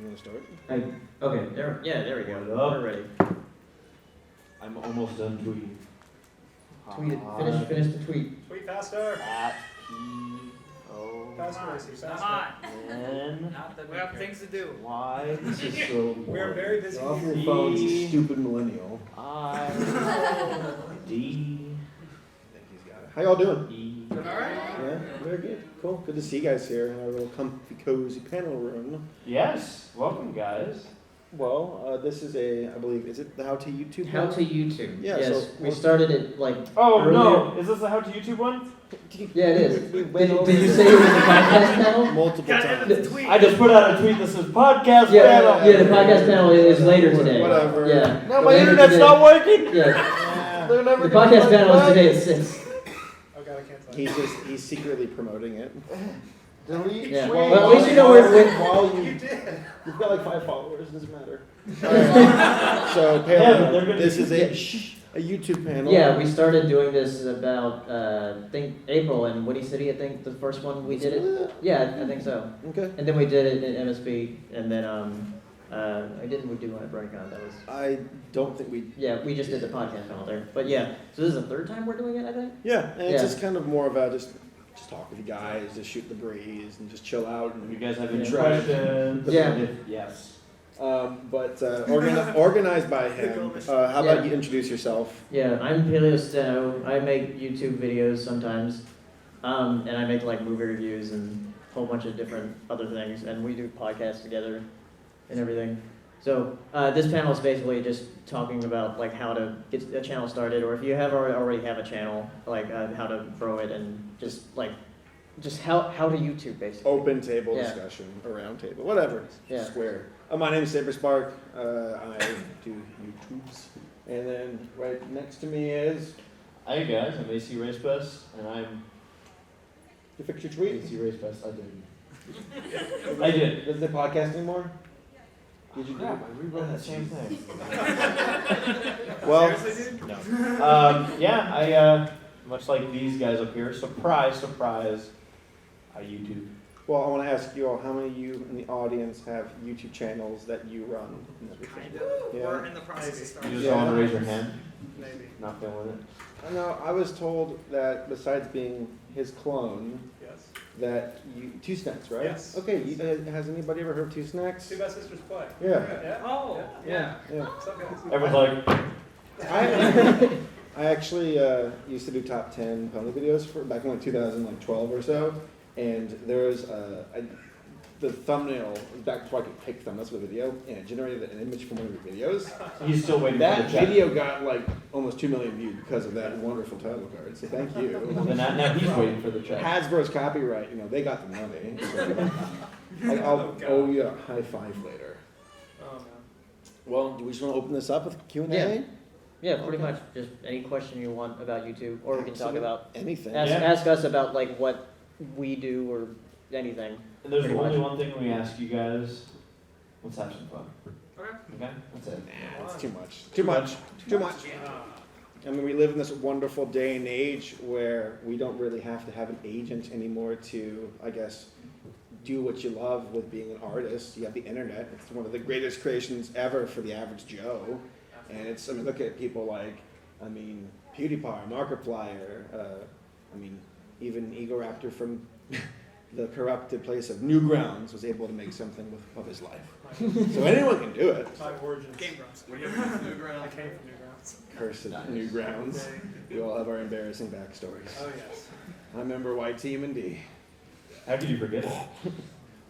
You want to start? Okay, there we go. We're ready. I'm almost done tweeting. Tweet it. Finish the tweet. Tweet faster. At P-O. Faster. Come on. N. Not that we have things to do. Y. This is so boring. We're very busy. Get off your phones, you stupid millennial. I. D. I think he's got it. How y'all doing? E. All right. Yeah, very good. Cool. Good to see you guys here in our little comfy, cozy panel room. Yes. Welcome, guys. Well, this is I believe, is it the How to YouTube? How to YouTube. Yeah, Yes, so we started it like. Oh, earlier. no. Is this the How to YouTube one? Yeah, it is. Did you say it was the podcast panel? Multiple times. I just put out a tweet that says podcast Yeah, panel. yeah, the podcast panel is later today. Whatever. Yeah. No, my Later internet's today. not working. Yeah. They're never The gonna podcast let panel me is back. today at 6. Oh god, I can't tell. He's secretly promoting it. Delete. Yeah. tweet. Well, at least you know where. While You did. you've got like 5 followers, it doesn't matter. So, Yeah, but they're Paleo, gonna this be- is a YouTube panel. Yeah, we started doing this about I think April in Woody City. I think the first one we did it. Yeah, I think so. Okay. And then we did it in MSB, and then we do one at BrightCon. That was. I don't think we. Yeah, we just did the podcast panel there. But yeah, so this is the third time we're doing it, I think. Yeah, and it's Yeah. just kind of more of a just talk with you guys, just shoot the breeze, and just chill out. You And guys have any Yeah. questions? Yeah. Yes. organized by him. How about you introduce yourself? Yeah, I'm PaleoSteno. I make YouTube videos sometimes, and I make like movie reviews and a whole bunch of different other things, and we do podcasts together and everything. So this panel is basically just talking about like how to get a channel started, or if you already have a channel, like how to grow it, and just how to YouTube basically. Open table Yeah. discussion, or round table, whatever. Yeah. Square. My name is Saberspark. I do YouTubes. And then right next to me is. Hi guys, I'm ACRacebest, and I'm You fix your tweet? ACRacebest. I did. Doesn't it podcast anymore? Did you do Crap, it? I rewrote that same thing. Well, Seriously, dude? No. Yeah, I much like these guys up here. Surprise, I YouTube. well, I want to ask you all, how many of you in the audience have YouTube channels that you run? And everything? Kind of. Yeah. We're in the process of You starting. just Yeah. want to raise your hand. Maybe. Not feeling it. I know, I was told that besides being his clone, Yes. that you, Two Snacks, right? Yes. Okay, has anybody ever heard of Two Snacks? Two Best Sisters Play. Yeah. Yeah. Oh. Yeah. Yeah. What's up, guys? Everyone's like, I actually used to do top 10 pony videos for back in like 2012 or so, and there was the thumbnail was back before I could pick thumbnails for the video, and it generated an image from one of your videos. he's still waiting for That the chat. video got like almost 2 million views because of that wonderful title card. So thank you. And now he's waiting for the chat. Hasbro's copyright, they got the money. So I'll owe you a high five later. Oh man. Well, do we just want to open this up with Q&A? Yeah. Yeah, pretty Okay. much just any question you want about YouTube, or we can talk Absolutely. about Anything. Yeah. ask us about like what we do or anything. And there's Pretty only much. one thing we ask you guys. Let's have some fun. Okay. Okay? That's it. Nah, it's too much. Too much. Too much. I mean, we live in this wonderful day and age where we don't really have to have an agent anymore to, I guess, do what you love with being an artist. You have the internet. It's one of the greatest creations ever for the average Joe. And look at people like, PewDiePie, Markiplier, even Egoraptor from the corrupted place of Newgrounds was able to make something of his life. So anyone can do it. My origins. Game Grumps. I came from Newgrounds. Cursed Newgrounds. We all have our embarrassing backstories. Oh yes. I remember Y Team and D. How could you forget it?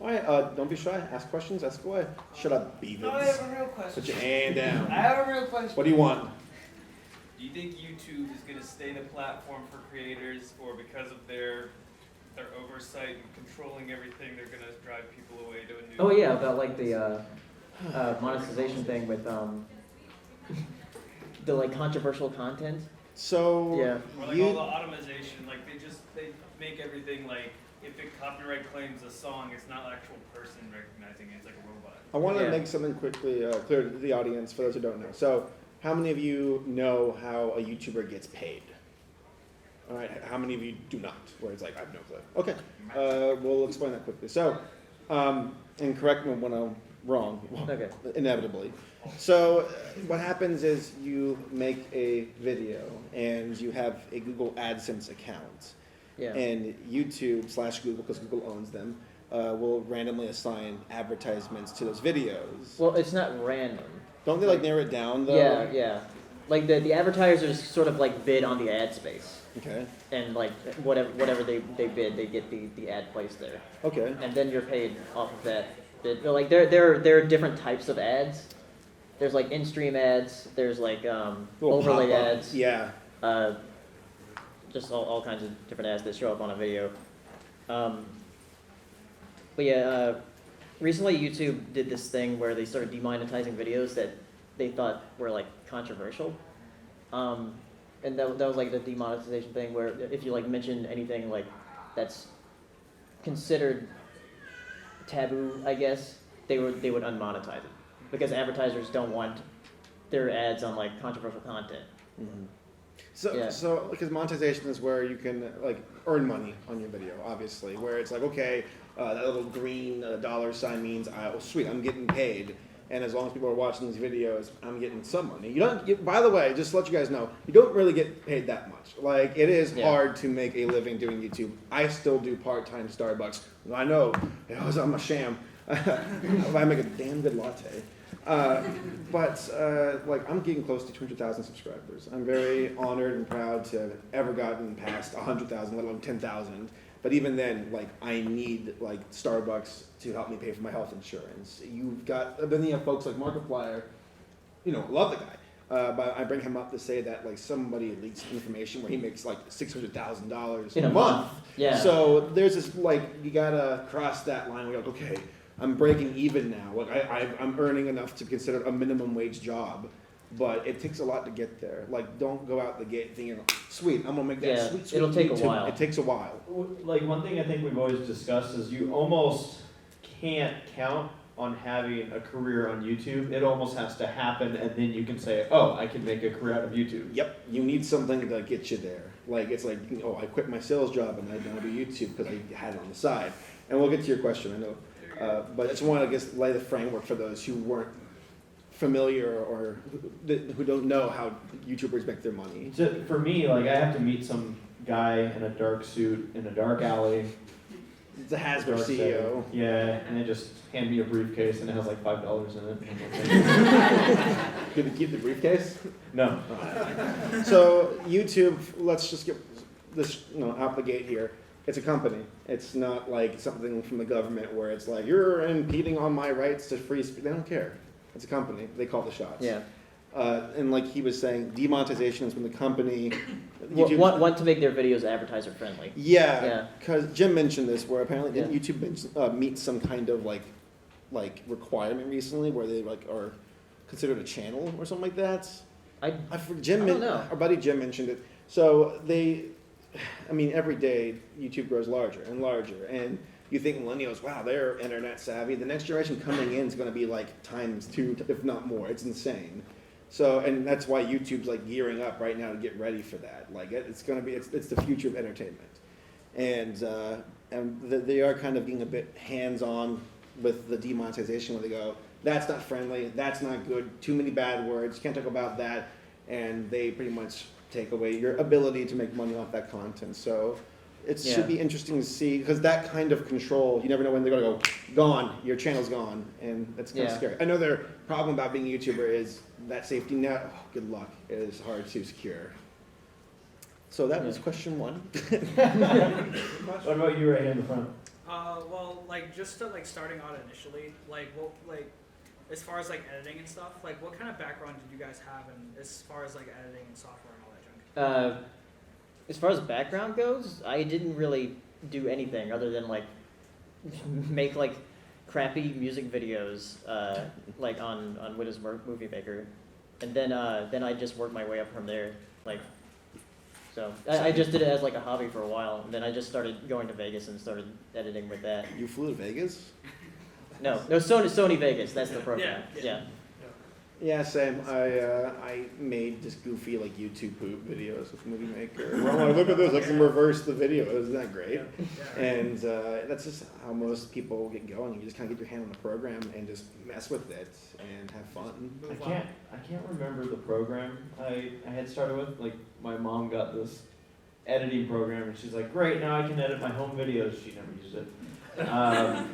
All right, don't be shy. Ask questions. Ask away. Shut up, No, I Beavins. have a real question. Put your hand down. I have a real question. What do you want? Do you think YouTube is going to stay the platform for creators, or because of their oversight and controlling everything, they're going to drive people away to a new? Oh yeah, about like the monetization thing with the like controversial content. So Yeah. Or like all the automation, like they make everything like if it copyright claims a song, it's not an actual person recognizing it; it's like a robot. I want to Yeah. make something quickly clear to the audience for those who don't know. So, how many of you know how a YouTuber gets paid? All right, how many of you do not? Where it's like, I have no clue. Okay, we'll explain that quickly. So, and correct me when I'm wrong. Okay. Inevitably. So what happens is you make a video and you have a Google AdSense account. Yeah. And YouTube/Google, because Google owns them, will randomly assign advertisements to those videos. Well, it's not random. Don't they like narrow it down though? Yeah, yeah. Like the advertisers sort of like bid on the ad space, Okay. and like whatever they bid, they get the ad placed there, Okay. and then you're paid off of that bid. But, like there are different types of ads. There's like in-stream ads. There's like Little overlay pop-up. ads. Yeah. Just all kinds of different ads that show up on a video. But yeah, recently YouTube did this thing where they started demonetizing videos that they thought were like controversial. And that was like the demonetization thing where if you like mention anything like that's considered taboo, I guess, they would unmonetize it. Because advertisers don't want their ads on like controversial content. Mm-hmm. So, Yeah. so because monetization is where you can like earn money on your video, obviously. Where it's like, okay, that little green dollar sign means, sweet, I'm getting paid, and as long as people are watching these videos, I'm getting some money. You don't. By the way, just to let you guys know, you don't really get paid that much. Like it is hard to make a living doing YouTube. I still do part-time Starbucks. I know, I'm a sham. I make a damn good latte. But like I'm getting close to 200,000 subscribers. I'm very honored and proud to have ever gotten past 100,000, let alone 10,000. But even then, like I need like Starbucks to help me pay for my health insurance. You've got, then you have folks like Markiplier, love the guy. But I bring him up to say that like somebody leaks information where he makes like $600,000 In a month. Yeah. So there's this like you gotta cross that line where you're like, okay, I'm breaking even now. Like I'm earning enough to consider a minimum wage job, but it takes a lot to get there. Like don't go out the gate thinking, sweet, I'm gonna make that Yeah, sweet. it'll take a YouTube. while. It takes a while. Like one thing I think we've always discussed is you almost can't count on having a career on YouTube. It almost has to happen, and then you can say, oh, I can make a career out of YouTube. Yep, you need something to get you there. Like it's like, I quit my sales job and I now do YouTube because I had it on the side. And we'll get to your question, I know. But I just want to, lay the framework for those who weren't familiar or who don't know how YouTubers make their money. So for me, like I have to meet some guy in a dark suit in a dark alley. It's a Hasbro dark CEO. setting. Yeah, and they just hand me a briefcase and it has like $5 in it. Good to keep the briefcase? No. So YouTube, let's just get this out the gate here. It's a company. It's not like something from the government where it's like, you're impeding on my rights to free speech. They don't care. It's a company. They call the shots. Yeah. And like he was saying, demonetization is when the company... Want to make their videos advertiser friendly. Yeah, because Jim mentioned this, where apparently didn't Yeah. YouTube meet some kind of like requirement recently where they like are considered a channel or something like that. I don't know. Our buddy Jim mentioned it. So every day YouTube grows larger and larger, and you think millennials, wow, they're internet savvy. The next generation coming in is going to be like times 2, if not more. It's insane. So, and that's why YouTube's like gearing up right now to get ready for that. Like it's going to be, it's the future of entertainment, and they are kind of being a bit hands-on with the demonetization where they go, that's not friendly, that's not good, too many bad words, can't talk about that, and they pretty much take away your ability to make money off that content. So it should be interesting to see, because that kind of control, you never know when they're going to go, gone, your channel's gone, and that's kind of scary. I know their problem about being a YouTuber is that safety net, good luck, it is hard to secure. So that was question 1. What about you right here in the front? Well, like just to starting out initially, as far as editing and stuff, what kind of background did you guys have in as far as editing and software and all that junk? As far as background goes, I didn't really do anything other than make crappy music videos on Windows Movie Maker, and then I just worked my way up from there. So I just did it as a hobby for a while, and then I just started going to Vegas and started editing with that. You flew to Vegas? No, Sony Vegas. That's the program. Yeah. Yeah, same. I made just goofy like YouTube poop videos with Movie Maker. Well, like, look at this. I can reverse the video. Isn't that great? Yeah. And that's just how most people get going. You just kind of get your hand on the program and just mess with it and have fun. I can't remember the program I had started with. Like my mom got this editing program and she's like, great, now I can edit my home videos. She never used it. Yeah.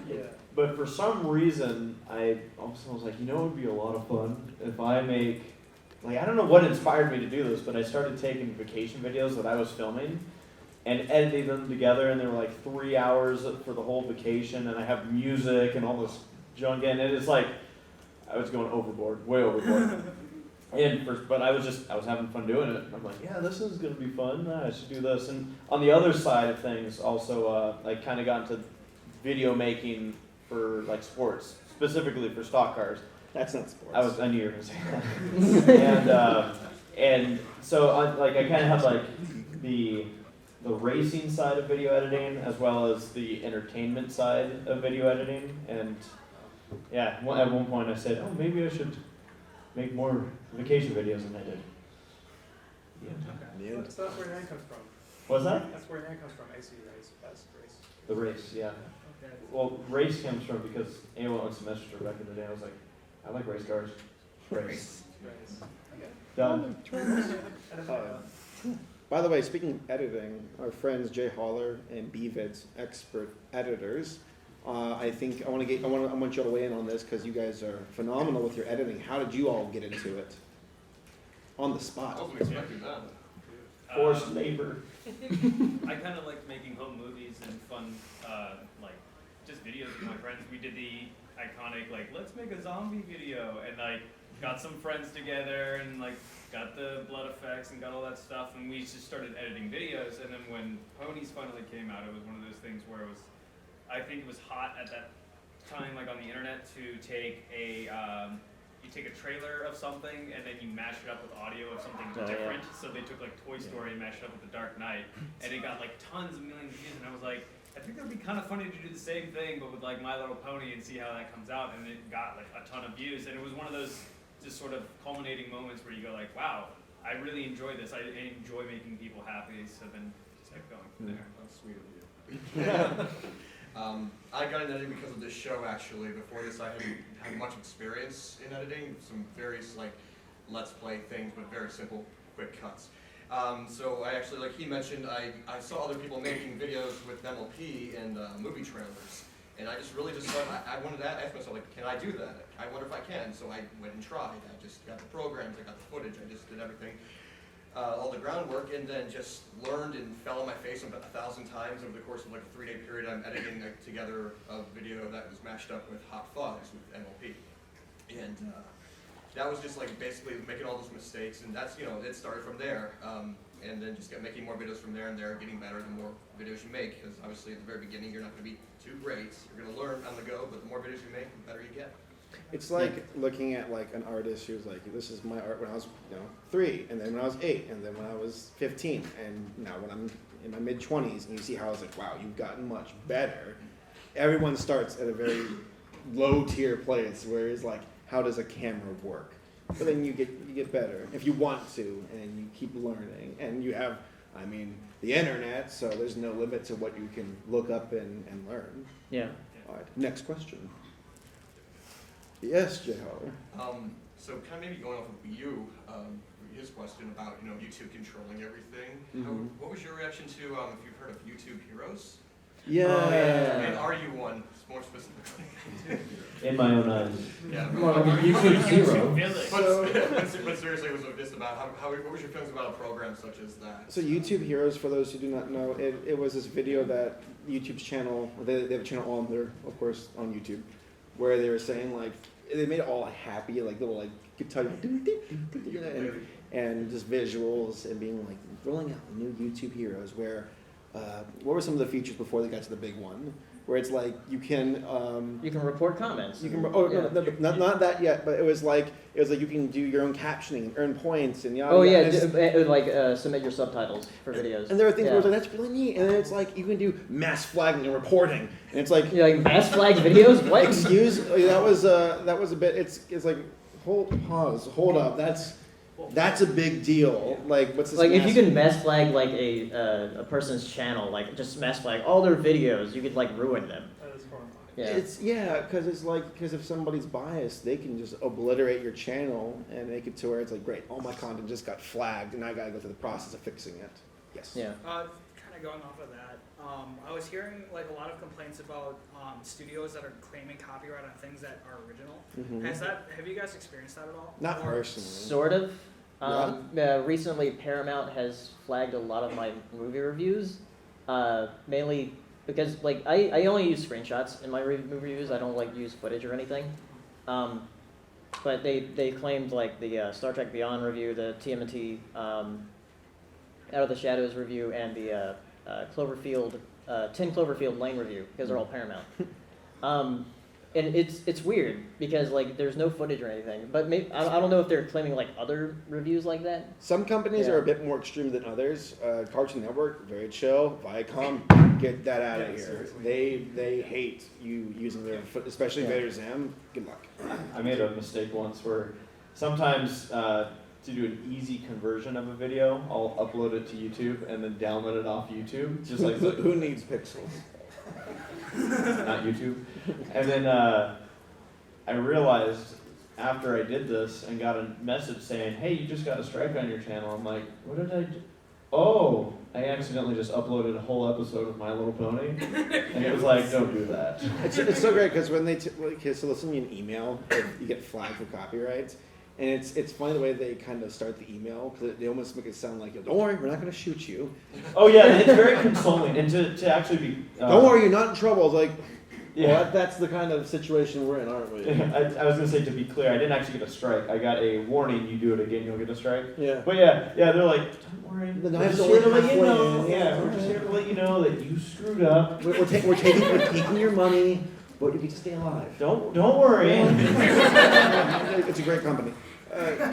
But for some reason, I also was like, you know, it would be a lot of fun if I make, like, I don't know what inspired me to do this, but I started taking vacation videos that I was filming and editing them together, and they were like 3 hours for the whole vacation, and I have music and all this junk, and it's like, I was going overboard, way overboard. But I was having fun doing it. I'm like, yeah, this is gonna be fun. I should do this. And on the other side of things, also, I kind of got into video making for like sports, specifically for stock cars. That's not sports. I knew you were gonna say that. And so I kind of have like the racing side of video editing as well as the entertainment side of video editing. And yeah, at one point I said, oh, maybe I should make more vacation videos than I did. Yeah. Yeah. So that's where your name comes from. What's that? That's where your name comes from. ACRacebest race. The race, yeah. Okay. Well, race comes from because anyone on semester back in the day, I was like, I like race cars. Race. Race. Done. By the way, speaking of editing, our friends Jay Holler and BVids, expert editors, I want you all to weigh in on this because you guys are phenomenal with your editing. How did you all get into it? On the I spot. wasn't expecting that. Forced labor. I kind of like making home movies and fun, like just videos with my friends. We did the iconic like let's make a zombie video, and like got some friends together and like got the blood effects and got all that stuff, and we just started editing videos. And then when Ponies finally came out, it was one of those things where it was, I think it was hot at that time, like on the internet, to take a you take a trailer of something and then you mash it up with audio of something different. So they took like Toy Story and mashed it up with The Dark Knight, and it got like tons of millions of views. And I was like, I think that'd be kind of funny to do the same thing, but with like My Little Pony and see how that comes out. And it got like a ton of views, and it was one of those just sort of culminating moments where you go like, wow, I really enjoy this. I enjoy making people happy. So then just kept going from there. That's sweet of you. I got into editing because of this show, actually. Before this, I hadn't had much experience in editing. Some various, like, Let's Play things, but very simple, quick cuts. So I actually, like he mentioned, I saw other people making videos with MLP and movie trailers. And I just thought, I wanted to ask myself, like, can I do that? I wonder if I can. So I went and tried. I just got the programs, I got the footage, I just did everything. All the groundwork, and then just learned and fell on my face about 1,000 times over the course of like a 3-day period. I'm editing together a video that was mashed up with Hot Fuzz with MLP, and that was just like basically making all those mistakes, and that's, it started from there, and then just kept making more videos from there and there, getting better the more videos you make, because obviously at the very beginning you're not going to be too great. You're going to learn on the go, but the more videos you make, the better you get. It's like looking at like an artist who's like, this is my art when I was 3, and then when I was 8, and then when I was 15, and now when I'm in my mid-20s, and you see how it's like, wow, you've gotten much better. Everyone starts at a very low tier place where it's like, how does a camera work? But then you get better if you want to, and you keep learning, and you have, the internet, so there's no limit to what you can look up and learn. Yeah. All right, next question. Yes, Jay Holler. So kind of maybe going off of you, his question about YouTube controlling everything. Mhm. What was your reaction to if you've heard of YouTube Heroes? Yeah. And are you one, more specifically? In my own eyes. Yeah. More like a YouTube zero. But seriously, was just about what was your feelings about a program such as that? So YouTube Heroes, for those who do not know, it was this video that YouTube's channel, they have a channel on there, of course, on YouTube, where they were saying like, they made it all happy, like little like guitar, and just visuals, and being like rolling out new YouTube Heroes. Where what were some of the features before they got to the big one? Where it's like you can report comments. You can not that yet, but it was like you can do your own captioning, earn points, and yada. Oh yada. yeah, submit your subtitles for videos. And there are things where it's like, that's really neat. And then it's like you can do mass flagging and reporting, and it's like mass flag videos. What? Excuse, that was a bit. It's like, Hold up. That's a big deal. Like, what's this? Like if you can mess flag like a person's channel, like just mess flag all their videos, you could like ruin them. That is horrifying. Yeah. Because if somebody's biased, they can just obliterate your channel and make it to where it's like, great, all my content just got flagged, and I gotta go through the process of fixing it. Yes. Yeah. Kind of going off of that, I was hearing like a lot of complaints about studios that are claiming copyright on things that are original. Mhm. Have you guys experienced that at all? Not Or- personally. Sort of. Recently, Paramount has flagged a lot of my movie reviews, mainly because like I only use screenshots in my movie reviews. I don't like use footage or anything. But they claimed like the Star Trek Beyond review, the TMNT Out of the Shadows review, and the 10 Cloverfield Lane review, because they're all Paramount. And it's weird because like there's no footage or anything, but maybe, I don't know if they're claiming like other reviews like that. Some companies Yeah. are a bit more extreme than others. Cartoon Network, very chill. Viacom, get that out of Yeah, here. seriously. They hate you using their foot, especially Yeah. Vader Zim. Good luck. I made a mistake once where sometimes to do an easy conversion of a video, I'll upload it to YouTube and then download it off YouTube, just like Who needs pixels? not YouTube. And then I realized after I did this and got a message saying, "Hey, you just got a strike on your channel." I'm like, "What did I do?" Oh, I accidentally just uploaded a whole episode of My Little Pony, and it was like, "Don't do that." It's so great because when they so they'll send you an email if you get flagged for copyright, and it's funny the way they kind of start the email because they almost make it sound like, "Don't worry, we're not going to shoot you. Oh yeah, it's very consoling, and to actually be. Don't worry, you're not in trouble." It's like, Yeah. well, that's the kind of situation we're in, aren't we? I was gonna say, to be clear, I didn't actually get a strike. I got a warning. You do it again, you'll get a strike. Yeah. But yeah, they're like, "Don't worry, The we're knife's just here to only let you halfway know. in." Yeah, we're just here to let you know that you screwed up. We're taking your money, but you get to stay alive. Don't worry." It's a great company.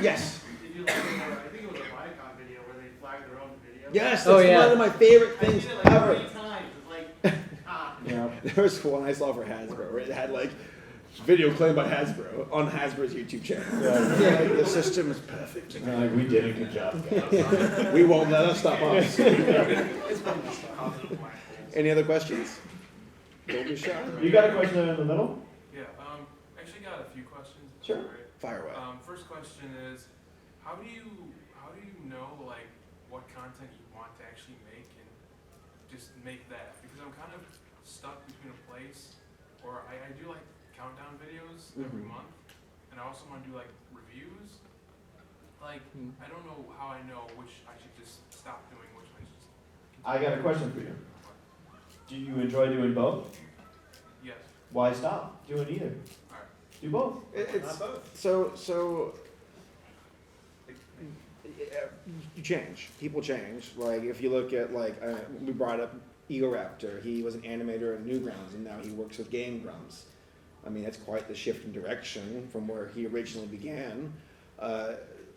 Yes. Did you like I think it was a Viacom video where they flagged their own video? Yes, that's Oh, yeah. one of my favorite I things did it like ever. 3 times. It's like, Yeah. There was one I saw for Hasbro where it had like video claimed by Hasbro on Hasbro's YouTube channel. Yeah. The system is perfect. Like, we did a good job, guys. We won't let us stop us. it's been just positive black holes. Any other questions? Don't be shy. You got a question there in the middle? Yeah, actually got a few questions. if Sure. that's all right. Fire away. First question is, how do you know like what content you want to actually make and just make that? Because I'm kind of stuck between a place, or I do like countdown videos every Mhm. month, and I also want to do like reviews. Like, Hmm. I don't know how I know which I should just stop doing, which I should continue. I got a question for you. Do you enjoy doing both? Yes. Why stop doing either? Alright. Do both. It's so you change. People change. Like if you look at like we brought up Egoraptor. He was an animator at Newgrounds, and now he works with Game Grumps. I mean, that's quite the shift in direction from where he originally began.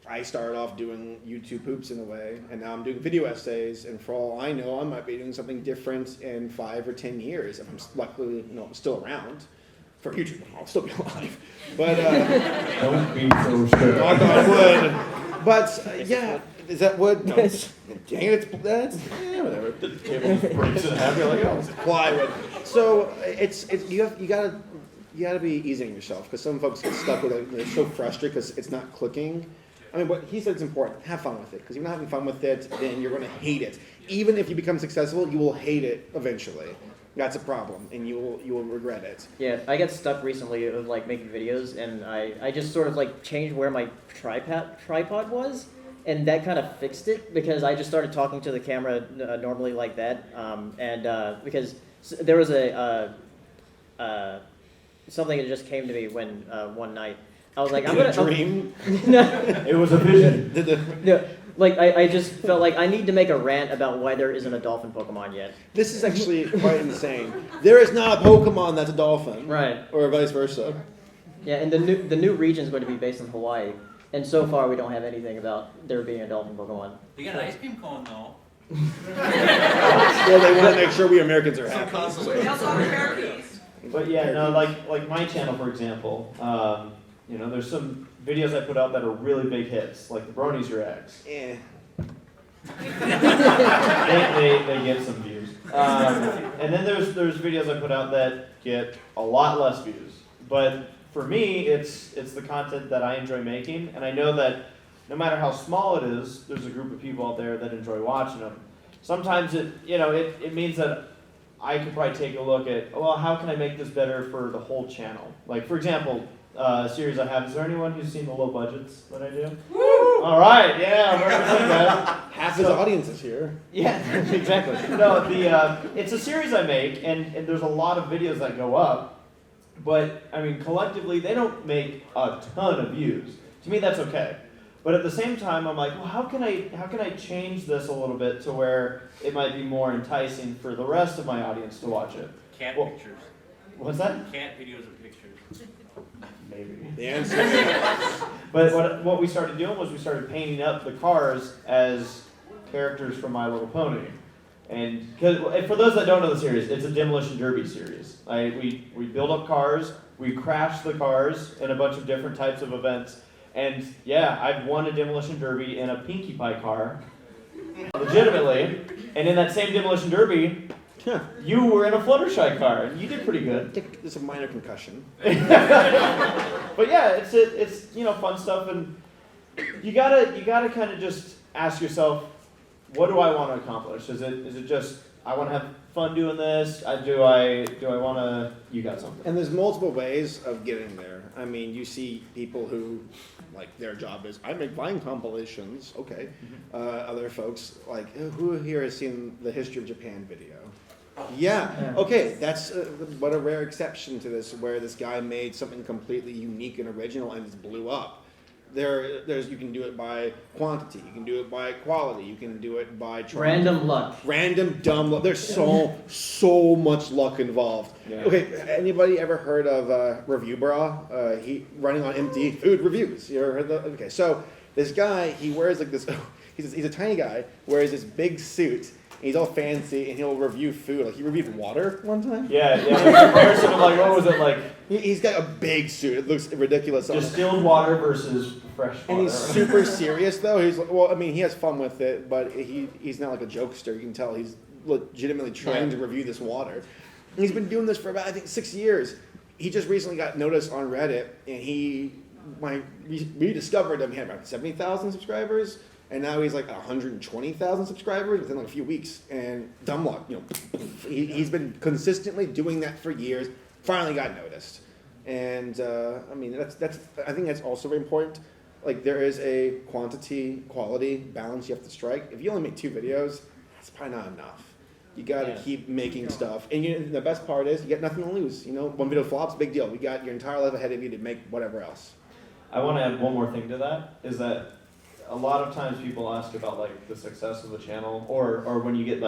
I started off doing YouTube poops in a way, and now I'm doing video essays. And for all I know, I might be doing something different in 5 or 10 years if I'm luckily, still around. For YouTube, I'll still be alive. But Don't be so sure. knock on wood. But yeah, is that wood? No. Dang it, that's whatever. The table just breaks in half. You're like, oh. It's plywood. So it's you gotta be easy on yourself because some folks get stuck with it. They're so frustrated because it's not clicking. I mean, what he said is important. Have fun with it because if you're not having fun with it, then you're going to hate it. Even if you become successful, you will hate it eventually. That's a problem, and you will regret it. Yeah, I got stuck recently of like making videos, and I just sort of like changed where my tripod was, and that kind of fixed it because I just started talking to the camera normally like that, because there was something that just came to me when one night I was like, I'm gonna dream. It was a vision. No, like I just felt like I need to make a rant about why there isn't a dolphin Pokemon yet. This is actually quite insane. There is not a Pokemon that's a dolphin, Right. or vice versa. Yeah, and the new region is going to be based in Hawaii, and so far we don't have anything about there being a dolphin Pokemon. We got an ice cream cone though. Well, they want to make sure we Americans are Some happy. consolation. We also have parakeets. But yeah, no, like my channel, for example, You know, there's some videos I put out that are really big hits, like the Bronies Your Ex. Eh. They get some views. And then there's videos I put out that get a lot less views. But for me, it's the content that I enjoy making, and I know that no matter how small it is, there's a group of people out there that enjoy watching them. Sometimes it means that I could probably take a look at, well, how can I make this better for the whole channel? Like, for example, a series I have, is there anyone who's seen the low budgets that I do? Woo! All right, yeah, represent that. Half his audience is here. Yeah, exactly. No, it's a series I make, and there's a lot of videos that go up, but, I mean, collectively, they don't make a ton of views. To me, that's okay. But at the same time, I'm like, well, how can I change this a little bit to where it might be more enticing for the rest of my audience to watch it? Cat Well, pictures. What's that? Cat videos and pictures. Maybe. The answer is yes. But what we started doing was we started painting up the cars as characters from My Little Pony. And for those that don't know the series, it's a demolition derby series. We build up cars, we crash the cars in a bunch of different types of events. And yeah, I've won a demolition derby in a Pinkie Pie car, legitimately. And in that same demolition derby, you were in a Fluttershy car, and you did pretty good. It's a minor concussion. But yeah, it's fun stuff, and you gotta kind of just ask yourself, what do I want to accomplish? Is it just I want to have fun doing this? Do I want to? You got something? And there's multiple ways of getting there. I mean, you see people who, like, their job is, I make Vine compilations. Okay. Other folks, like, who here has seen the History of Japan video? Yeah. Okay, that's what a rare exception to this, where this guy made something completely unique and original, and it blew up. You can do it by quantity, you can do it by quality, you can do it by Random luck. Random dumb luck. There's so much luck involved. Yeah. Okay, anybody ever heard of Review Bra? He running on empty food reviews. You ever heard that? Okay, so this guy, he wears like this. He's a tiny guy, wears this big suit. He's all fancy, and he'll review food. Like, he reviewed water one time. Yeah. Comparison of like, what was it like? He's got a big suit. It looks ridiculous. Distilled water versus fresh water. And he's super serious, though. He has fun with it, but he's not like a jokester. You can tell he's legitimately trying to review this water. And he's been doing this for about, I think, 6 years. He just recently got noticed on Reddit, and we discovered him. He had about 70,000 subscribers. And now he's like 120,000 subscribers within like a few weeks. And dumb luck, he's been consistently doing that for years. Finally got noticed. And I mean, I think that's also very important. Like, there is a quality balance you have to strike. If you only make 2 videos, it's probably not enough. You got to keep making stuff. And the best part is you get nothing to lose. One video flops, big deal. We got your entire life ahead of you to make whatever else. I want to add one more thing to that, is that a lot of times people ask about like the success of the channel, or when you get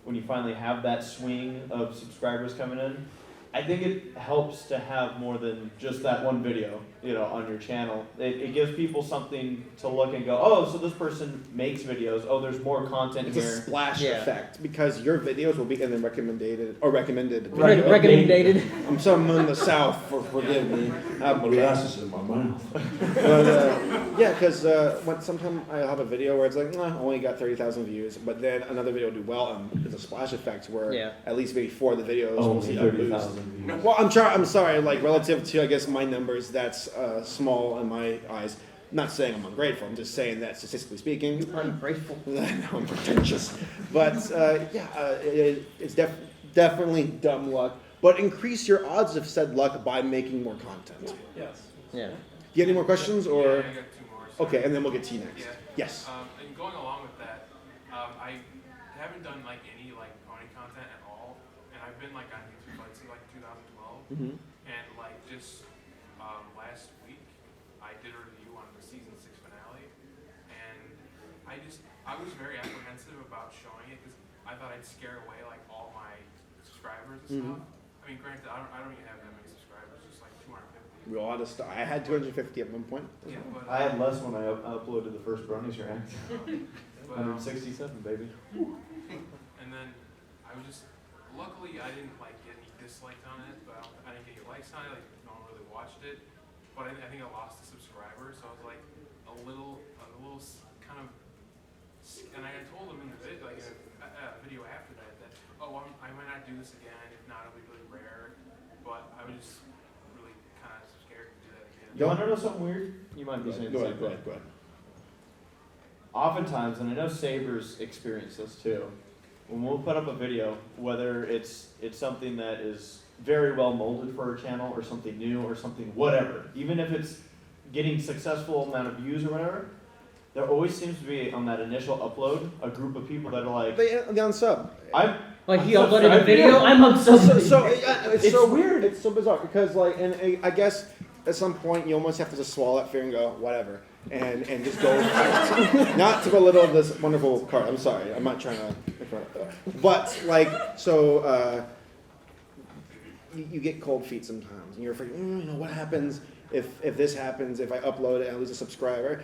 when you finally have that swing of subscribers coming in. I think it helps to have more than just that one video, on your channel. It gives people something to look and go, oh, so this person makes videos. Oh, there's more content It's here. a splash effect, because your videos will be in the recommended. Recommended. I'm someone in the South, forgive me. I have molasses in my mouth. But because sometimes I have a video where it's like, only got 30,000 views, but then another video will do well, and it's a splash effect where at least maybe 4 of the videos will see a boost. Well, I'm sorry, like, relative to, I guess, my numbers, that's small in my eyes. I'm not saying I'm ungrateful, I'm just saying that statistically speaking. Ungrateful. No, I'm pretentious. But, it's definitely dumb luck. But increase your odds of said luck by making more content. Yes. Yeah. Do you have any more questions, or? Yeah, I got 2 more. So. Okay, and then we'll get to you next. Yeah. Yes. And going along with that, I haven't done like any like pony content at all, and I've been like on YouTube since like 2012, Mm-hmm. and like just last week I did a review on the season 6 finale, and I was very apprehensive about showing it because I thought I'd scare away like all my subscribers and stuff. I mean, granted, I don't even have that many subscribers, just like 250. We all had to start. I had 250 at one point. Yeah, but, I had less when I uploaded the first Bronies Your Ex. but, 167, baby. And then I was just, luckily I didn't like get any dislikes on it, but I didn't get any likes on it, like no one really watched it. but I think I lost a subscriber, so I was like a little kind of, and I had told him in the video, like a video after that oh, I might not do this again. If not, it'll be really rare. But I was just really kind of scared to do that again. You want to know something weird? You might be saying Go the same ahead. thing. Oftentimes, and I know Saber's experienced this too, when we'll put up a video, whether it's something that is very well molded for our channel or something new or something whatever, even if it's getting successful amount of views or whatever, there always seems to be on that initial upload a group of people that are like, They unsub. Like he I'm uploaded a subscribed. video, I'm upset. So it's It's so weird. It's so bizarre because I guess at some point you almost have to just swallow that fear and go whatever and just go. Not to belittle this wonderful card. I'm sorry. I'm not trying to make fun of it. But you get cold feet sometimes and you're afraid. What happens if this happens? If I upload it and I lose a subscriber?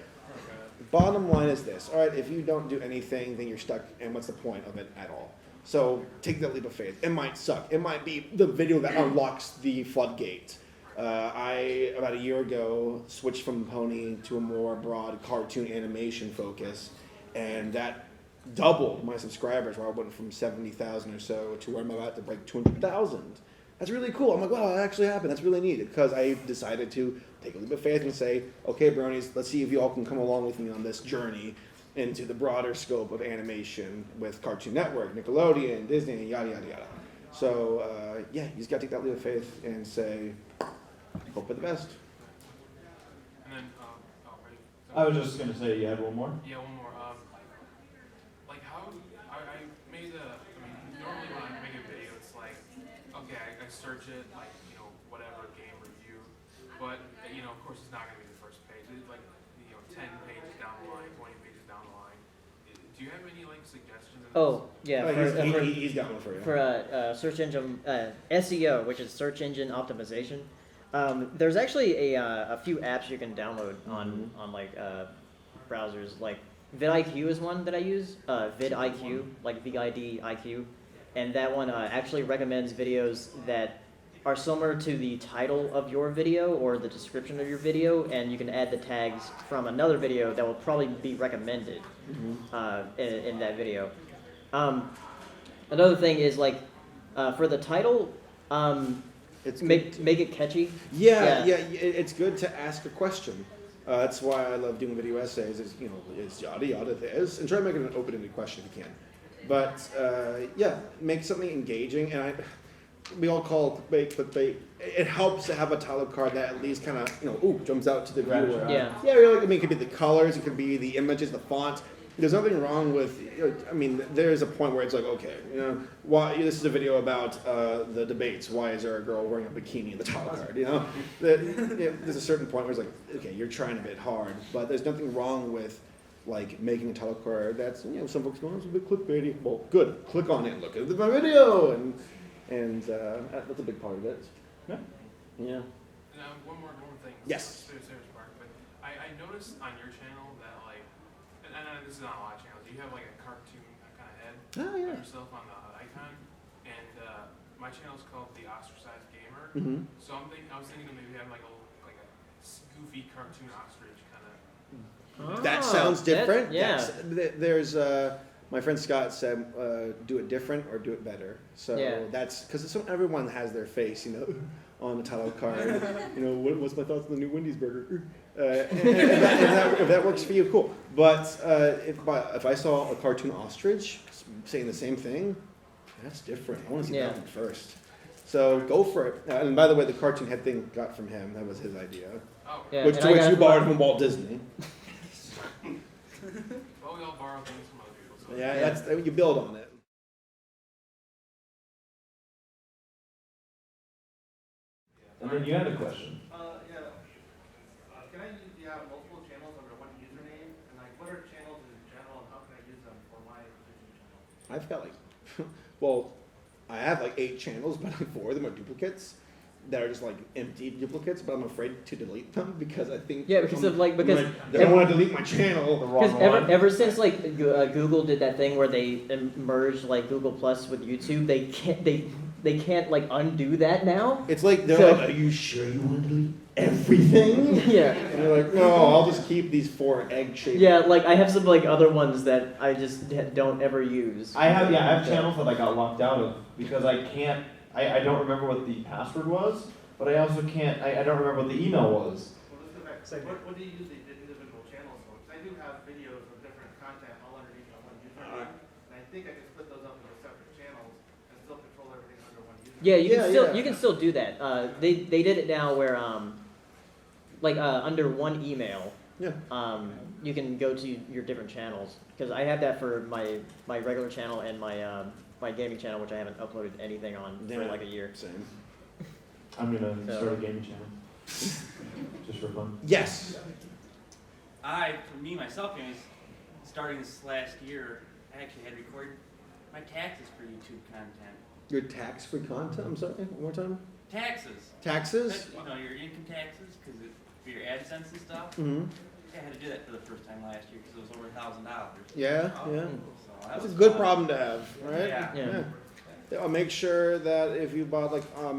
Bottom line is this. All right, if you don't do anything, then you're stuck. And what's the point of it at all? So take that leap of faith. It might suck. It might be the video that unlocks the floodgate. I, about a year ago, switched from Pony to a more broad cartoon animation focus, and that doubled my subscribers, where I went from 70,000 or so to where I'm about to break 200,000. That's really cool. I'm like, wow, that actually happened. That's really neat, because I decided to take a leap of faith and say, okay, bronies, let's see if you all can come along with me on this journey into the broader scope of animation with Cartoon Network, Nickelodeon, Disney, yada, yada, yada. So, you just got to take that leap of faith and say, hope for the best. And then, ready? I was just going to say you had one more? Yeah, one more. Like how I made normally when I make a video, it's like, okay, I search it, like, whatever, game review, but, of course it's not going to be the first page. It's like, 10 pages down the line, 20 pages down the line. Do you have any, suggestions? Oh, yeah. He's got one for you. For search engine SEO, which is search engine optimization, there's actually a few apps you can download on browsers. Like vidIQ is one that I use. vidIQ, like VIDIQ, and that one actually recommends videos that are similar to the title of your video or the description of your video, and you can add the tags from another video that will probably be recommended in that video. Another thing is for the title, make it catchy. Yeah, it's good to ask a question. That's why I love doing video essays. It's yada yada this, and try to make it an open-ended question if you can. But make something engaging, and we all call it clickbait. It helps to have a title card that at least kind of jumps out to the viewer. Yeah. It could be the colors, it could be the images, the font. There's nothing wrong with. There's a point where it's like, okay, why this is a video about the debates. Why is there a girl wearing a bikini in the title card? There's a certain point where it's like, okay, you're trying a bit hard, but there's nothing wrong with making a title card that's some folks going, it's a bit clickbaity. Well, good. Click on it. Look at my video, and that's a big part of it. Yeah. And one more thing. Yes. Saberspark, but I noticed on your channel that and this is on a lot of channels, you have a cartoon kind of head Oh, yeah. of yourself on the icon, and my channel is called The Ostracized Gamer. Mm-hmm. So I was thinking of maybe having a goofy cartoon ostrich kind of. That sounds different. Yeah. There's my friend Scott said, do it different or do it better. So that's because everyone has their face, on the title card. What's my thoughts on the new Wendy's burger? If that works for you, cool. But if I saw a cartoon ostrich saying the same thing, that's different. I want to see that one first. So go for it. And by the way, the cartoon head thing got from him. That was his idea. Oh. Yeah, Which you borrowed from Walt Disney. Well, we all borrow things from other people. So That's you build on it. And then you had a question. Can I have multiple channels under one username? And what are channels in general, and how can I use them for my YouTube channel? I've got I have 8 channels, but 4 of them are duplicates that are just empty duplicates. But I'm afraid to delete them because I think Yeah, because they don't want to delete my channel. Because ever since Google did that thing where they merged Google Plus with YouTube, they they can't like undo that now. It's like they're So- like, "Are you sure you want to delete everything?" Yeah. And you're like, "No, I'll just keep these 4 egg-shaped." Yeah, like I have some like other ones that I just don't ever use. I have channels that I got locked out of because I can't. I don't remember what the password was, but I also can't. I don't remember what the email was. Well, let's go back. What do you use the individual channels for? 'Cause I do have videos of different content all underneath my one username, and I think I can split those up into separate channels and still control everything under one username. Yeah, Yeah. you can still do that. They did it now where under one email, Yeah. you can go to your different channels. Because I have that for my regular channel and my gaming channel, which I haven't uploaded anything on for Yeah. like a year. Same. I'm gonna So- start a gaming channel just for fun. Yes. For me, myself, anyways, starting this last year, I actually had recorded my taxes for YouTube content. Your tax-free content. I'm sorry. One more time. Taxes. Taxes. You know, your income taxes, because for your AdSense and stuff. Mm-hmm. I had to do that for the first time last year because it was over $1,000. Yeah. Yeah. So that That's a was good fun. problem to have, right? Yeah. Yeah. Make sure that if you bought like a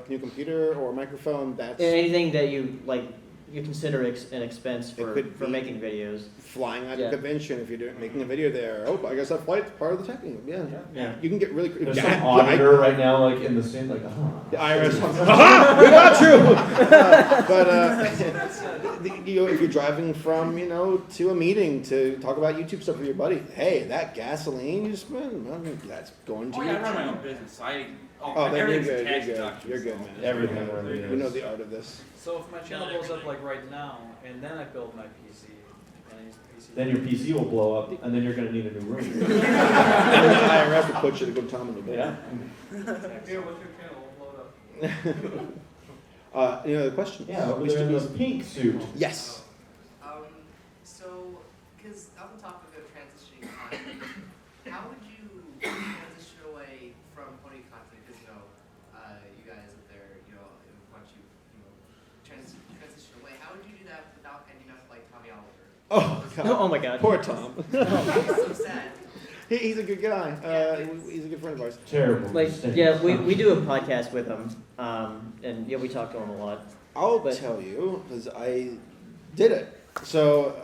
new computer or a microphone, that's Anything that you like, you consider an expense for could be- making videos. flying at Yeah. a convention. If you're making a video there, oh, I guess that flight's part of the technique. Yeah. Yeah. You can get really. There's Yeah, some auditor right now, like in the scene, like, The IRS. Aha! We got you. If you're driving from to a meeting to talk about YouTube stuff with your buddy, hey, that gasoline you spend, well, that's going to. Oh, yeah, I your run my channel. own business, so I. Oh, then you're everything's good. tax You're good. deduction, You're good, so- man. Everything Yeah. really We know is. the art of this. So if my channel blows up like right now, and then I build my PC, and I use the PC. then your PC will blow up, and then you're gonna need a new room. And then the IRS will put you to go Tom in the bit. Yeah. Here, what's your channel? We'll blow it up. Any other questions? Yeah, over there in the pink suit. Yes. So, because on the topic of transitioning content, how would you transition away from pony content? Because you guys up there, once you transition away, how would you do that without ending up like Tommy Oliver? Oh, God. Oh my God. Poor Tom. It's so sad. He's a good guy. He's a good friend of ours. Terrible. Like, mistake. yeah, we do a podcast with him, and yeah, we talk to him a lot. I'll But- tell you, because I did it. So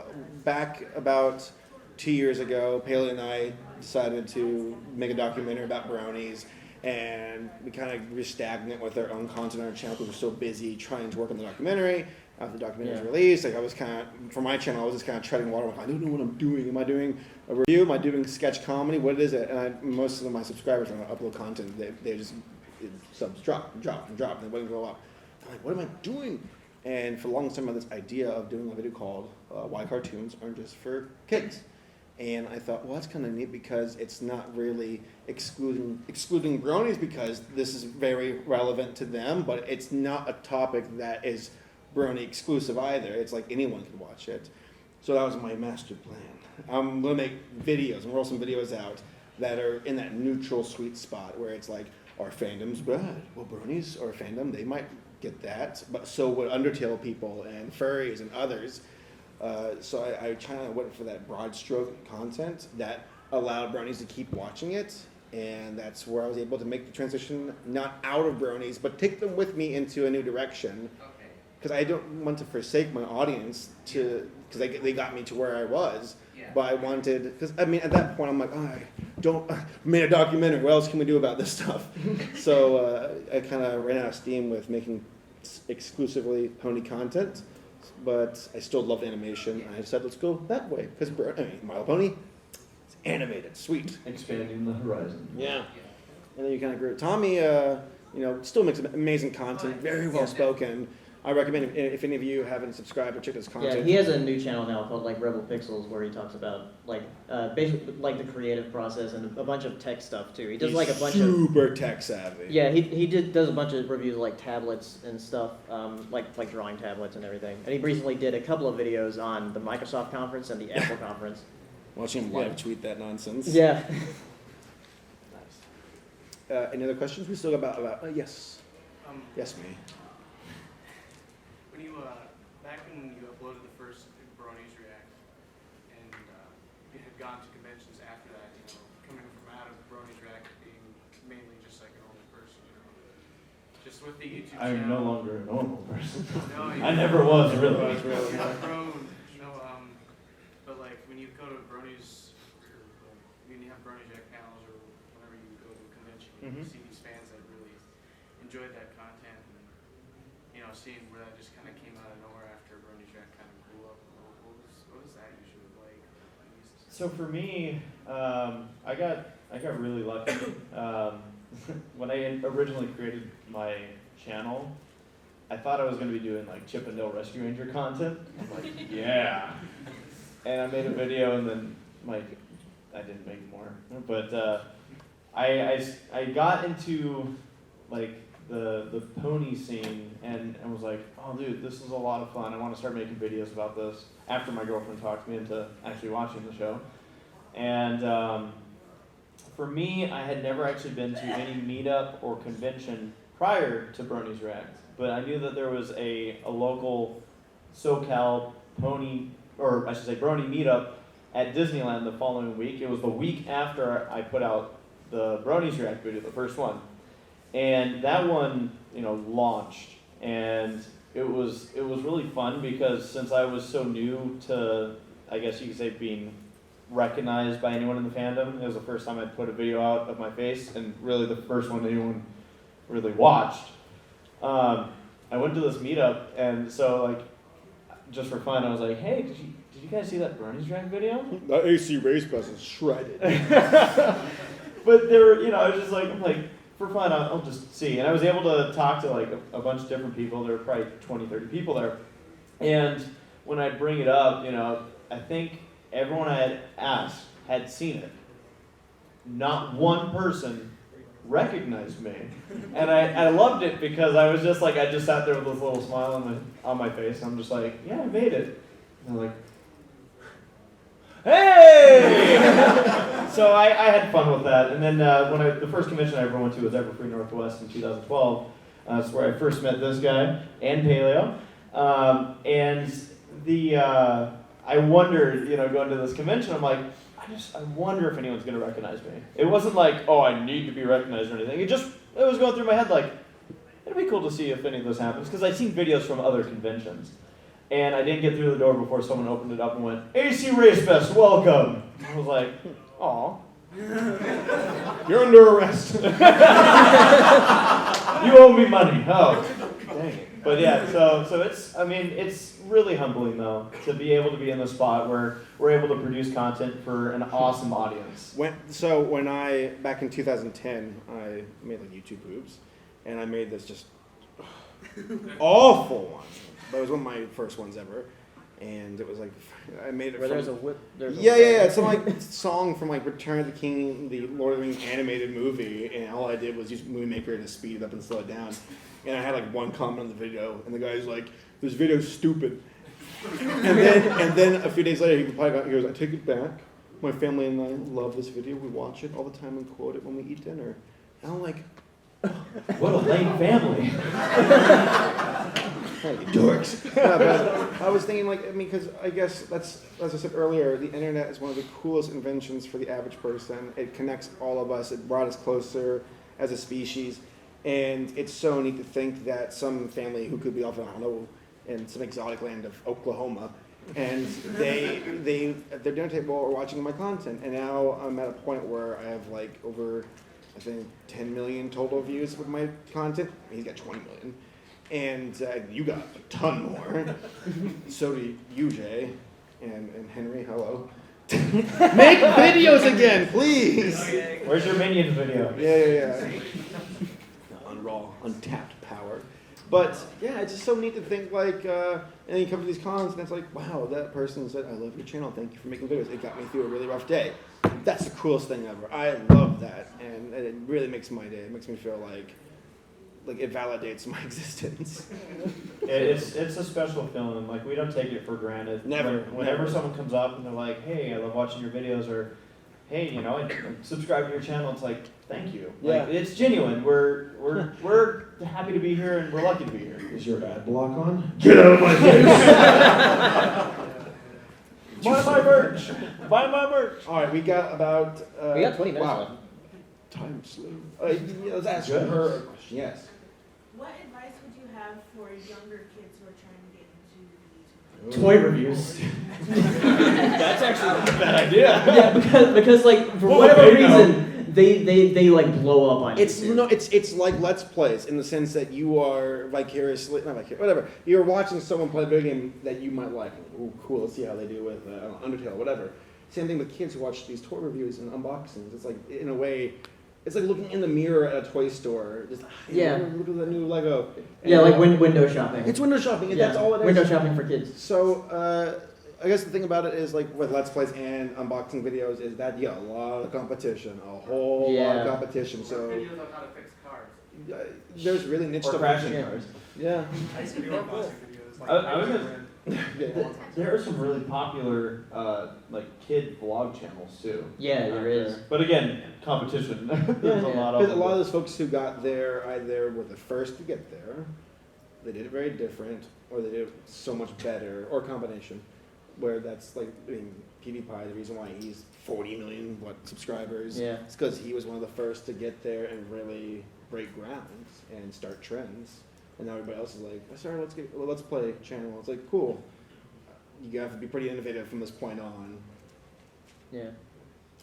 back about 2 years ago, Paleo and I decided to make a documentary about brownies, and we kind of were stagnant with our own content on our channel because we're so busy trying to work on the documentary. After the documentary was Yeah. released, I was kind of, for my channel, I was just kind of treading water. Like, I don't know what I'm doing. Am I doing a review? Am I doing sketch comedy? What is it? And most of my subscribers, when I upload content, they just subs drop, and they wouldn't go up. I'm like, what am I doing? And for the longest time, I had this idea of doing a video called Why Cartoons Aren't Just for Kids. And I thought, well, that's kind of neat because it's not really excluding bronies because this is very relevant to them, but it's not a topic that is brony exclusive either. It's like anyone can watch it. So that was my master plan. I'm going to make videos and roll some videos out that are in that neutral sweet spot where it's like, our fandom's bad. Well, bronies are a fandom, they might get that, but so would Undertale people and furries and others. So I kind of went for that broad stroke content that allowed bronies to keep watching it, and that's where I was able to make the transition not out of bronies, but take them with me into a new direction. Okay. Because I don't want to forsake my audience because they got me to where I was. Yeah. But I wanted, because I mean, at that point, I'm like, made a documentary. What else can we do about this stuff? So I kind of ran out of steam with making exclusively pony content, but I still loved animation. And I decided, let's go that way. Because My Little Pony, it's animated, sweet. Expanding the horizon. Yeah. And then you kind of grew. Tommy, still makes amazing content, very well spoken. I recommend if any of you haven't subscribed or checked his content. Yeah, he has a new channel now called like Rebel Pixels where he talks about like basically like the creative process and a bunch of tech stuff too. He does like a bunch of super tech savvy. yeah. He does a bunch of reviews of like tablets and stuff, like drawing tablets and everything. And he recently did a couple of videos on the Microsoft conference and the Apple conference. Watching him live tweet that nonsense. Yeah. Any other questions? We still got about yes. Yes, me. When you, back when you uploaded the first Bronies React, and you had gone to conventions after that, coming from out of Bronies React being mainly just like an older person, just with the YouTube I'm channel. no longer a normal person. No, I never was really. You've grown, but like when you go to Brony's, when you have Brony Jack panels or whenever you go to a convention, you see these fans that really enjoyed that content, and seeing where that just kind of came out of nowhere after Brony Jack kind of blew up. What was that usually like? So for me, I got really lucky. When I originally created my channel, I thought I was going to be doing like Chip and Dale Rescue Ranger content. I'm like, yeah. And I made a video, and then like I didn't make more. But I got into like the pony scene, and was like, oh dude, this is a lot of fun. I want to start making videos about this. After my girlfriend talked me into actually watching the show, and for me, I had never actually been to any meetup or convention prior to Brony's React, but I knew that there was a local SoCal pony, or I should say Brony meetup at Disneyland the following week. It was the week after I put out the Brony's React video, the first one. And that one, launched, and it was really fun because since I was so new to, I guess you could say, being recognized by anyone in the fandom, it was the first time I'd put a video out of my face, and really the first one anyone really watched. I went to this meetup, and so like, just for fun, I was like, hey, did you guys see that Brony's Drag video? That ACRacebest is shredded. But there were, I was just like, for fun, I'll just see. And I was able to talk to like a bunch of different people. There were probably 20, 30 people there. And when I'd bring it up, I think everyone I had asked had seen it. Not one person recognized me. And I loved it because I was just like, I just sat there with this little smile on my face. And I'm just like, yeah, I made it. And they're like, hey! So I had fun with that. And then the first convention I ever went to was Everfree Northwest in 2012. That's where I first met this guy and Paleo. I wondered, going to this convention, I'm like, I wonder if anyone's going to recognize me. It wasn't like, oh, I need to be recognized or anything. It was going through my head like, it'd be cool to see if any of this happens. Because I'd seen videos from other conventions. And I didn't get through the door before someone opened it up and went, ACRacebest, welcome. I was like, aw. You're under arrest. You owe me money. Oh, dang it. But yeah, so it's really humbling though to be able to be in the spot where we're able to produce content for an awesome audience. Back in 2010, I made like YouTube boobs, and I made this just awful one. But it was one of my first ones ever, and it was like I made it. Where from, there's a whip. Yeah. It's some like song from like Return of the King, the Lord of the Rings animated movie, and all I did was use Movie Maker to speed it up and slow it down. And I had like one comment on the video, and the guy's like, "This video's stupid." and then a few days later, he goes, "I take it back. My family and I love this video. We watch it all the time and quote it when we eat dinner." And I'm like, what a lame family. Hey, dorks. But I was thinking, because I guess that's, as I said earlier, the internet is one of the coolest inventions for the average person. It connects all of us. It brought us closer as a species. And it's so neat to think that some family who could be off, I don't know, in some exotic land of Oklahoma, and at their dinner table are watching my content. And now I'm at a point where I have like over, I think, 10 million total views with my content. He's got 20 million. And you got a ton more. So do you, Jay. And Henry, hello. Make videos again, please! Where's your Minions video? Yeah. On raw, untapped power. But yeah, it's just so neat to think and then you come to these cons and it's like, wow, that person said, I love your channel, thank you for making videos. It got me through a really rough day. That's the coolest thing ever. I love that, and it really makes my day. It makes me feel like it validates my existence. It's a special feeling. Like, we don't take it for granted. Never. Whenever someone comes up and they're like, hey, I love watching your videos, or hey, I subscribe to your channel, it's like, thank you. Yeah. Like, it's genuine. We're happy to be here, and we're lucky to be here. Is your ad block on? Get out of my face! Buy my merch! Buy my merch! All right, we got about... We got 20 minutes wow. left. Time slew. Let's ask her a question. Yes. have for younger kids who are trying to get into YouTube? Toy reviews. That's actually not a bad idea. Yeah, because like for Well, whatever they know. reason they like blow up on It's YouTube. it's like Let's Plays in the sense that you are vicariously, not vicariously, whatever. You're watching someone play a video game that you might like. Ooh, cool. Let's see how they do with Undertale, whatever. Same thing with kids who watch these toy reviews and unboxings. It's like in a way, it's like looking in the mirror at a toy store. Just look at the new Lego. And Yeah, like window shopping. It's window shopping. And Yeah, that's all it is. window shopping for kids. So I guess the thing about it is like with Let's Plays and unboxing videos is that you got a lot of competition, a whole lot of competition. So Videos on how to fix cars. there's really niche Or stuff. crashing Yeah. cars. Yeah. I used to do unboxing videos. Like, I was gonna- Yeah. There are some really popular like kid vlog channels too. Yeah, there is. But again, competition. There's a lot of Because a lot of those folks who got there either were the first to get there, they did it very different, or they did it so much better, or a combination. Where that's like, I mean, PewDiePie, the reason why he's 40 million subscribers, Yeah. it's because he was one of the first to get there and really break ground and start trends. And now everybody else is like, sorry, let's play channel. It's like, cool. You have to be pretty innovative from this point on. Yeah.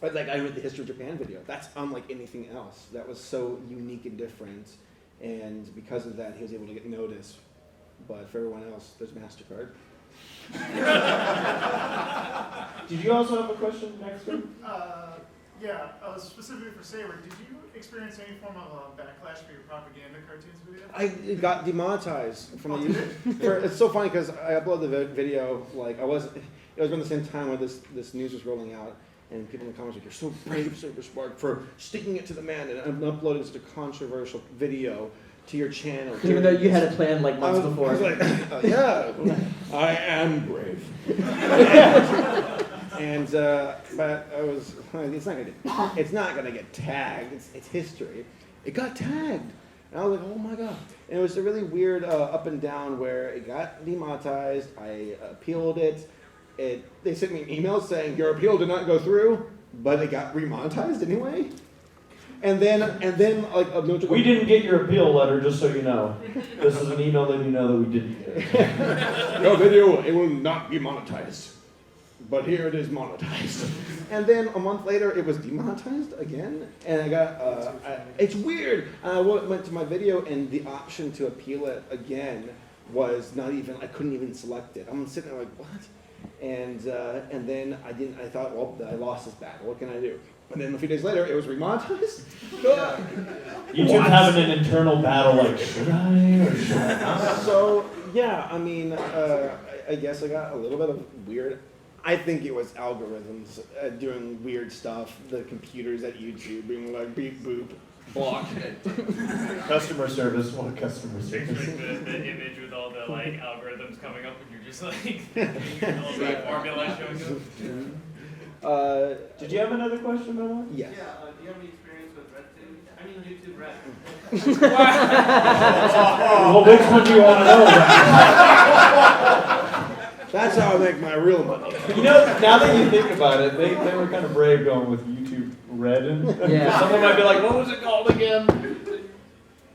But like I read the History of Japan video. That's unlike anything else. That was so unique and different. And because of that, he was able to get noticed. But for everyone else, there's MasterCard. Did you also have a question, Dexter? Yeah, specifically for Saber, did you experience any form of backlash for your propaganda cartoons video? I got demonetized from the YouTube. It's so funny because I uploaded the video like it was around the same time when this news was rolling out, and people in the comments were like, "You're so brave, Saberspark, for sticking it to the man and uploading such a controversial video to your channel." Even though you had a plan like months before. I was like, yeah, I am brave. And but I was, it's not gonna get tagged. It's history. It got tagged, and I was like, oh my god. And it was a really weird up and down where it got demonetized. I appealed it. They sent me an email saying your appeal did not go through, but it got remonetized anyway. And then like We didn't get your appeal letter, just so you know. This is an email letting you know that we didn't get it. Your video, it will not be monetized. But here it is monetized. And then a month later, it was demonetized again. And I got, it's weird. I went to my video and the option to appeal it again was not even, I couldn't even select it. I'm sitting there like, what? And then I thought, well, I lost this battle. What can I do? And then a few days later, it was remonetized. YouTube's having an internal battle, like, should I or should I not? So, yeah, I mean, I guess I got a little bit of weird. I think it was algorithms doing weird stuff. The computers at YouTube being like beep boop, block. Customer service, what customer Picturing service? the image with all the like algorithms coming up, and you're just like all the formula showing up. Did you have another question, by the way? Yes. Yeah, do you have any experience with RedTube? I mean YouTube Red. Well, which one do you want to know about? That's how I make my real money. You know, now that you think about it, they were kind of brave going with YouTube Red. Yeah. Someone might be like, what was it called again?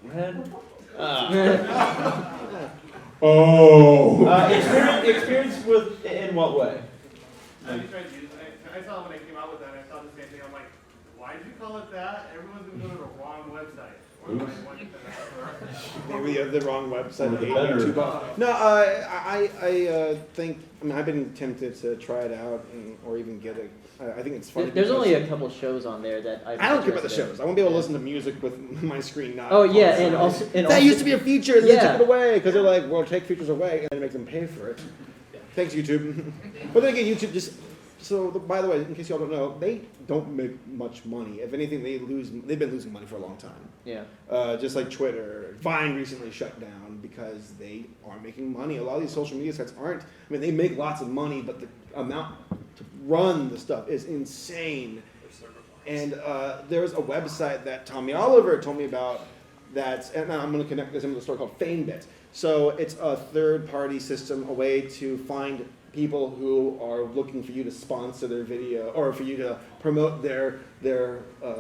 Red? Experience with, in what way? I tried to use it. I saw when I came out with that, I saw the same thing. I'm like, why did you call it that? Everyone's going to go to the wrong website. Maybe you have the wrong website. Or the better. YouTube. No, I think. I mean, I've been tempted to try it out or even get it. I think it's funny. There's only a couple shows on there that I don't care about the shows. I won't be able to listen to music with my screen not. Oh yeah, constantly. and also That used to be a feature, and they Yeah. took it away because they're like, "Well, take features away," and then make them pay for it. Thanks, YouTube. But then again, YouTube just. So, by the way, in case y'all don't know, they don't make much money. If anything, they've been losing money for a long time. Yeah. Just like Twitter. Vine recently shut down because they aren't making money. A lot of these social media sites aren't. I mean, they make lots of money, but the amount to run the stuff is insane. And there's a website that Tommy Oliver told me about and I'm going to connect this into a story called FameBit. So it's a third-party system, a way to find people who are looking for you to sponsor their video or for you to promote their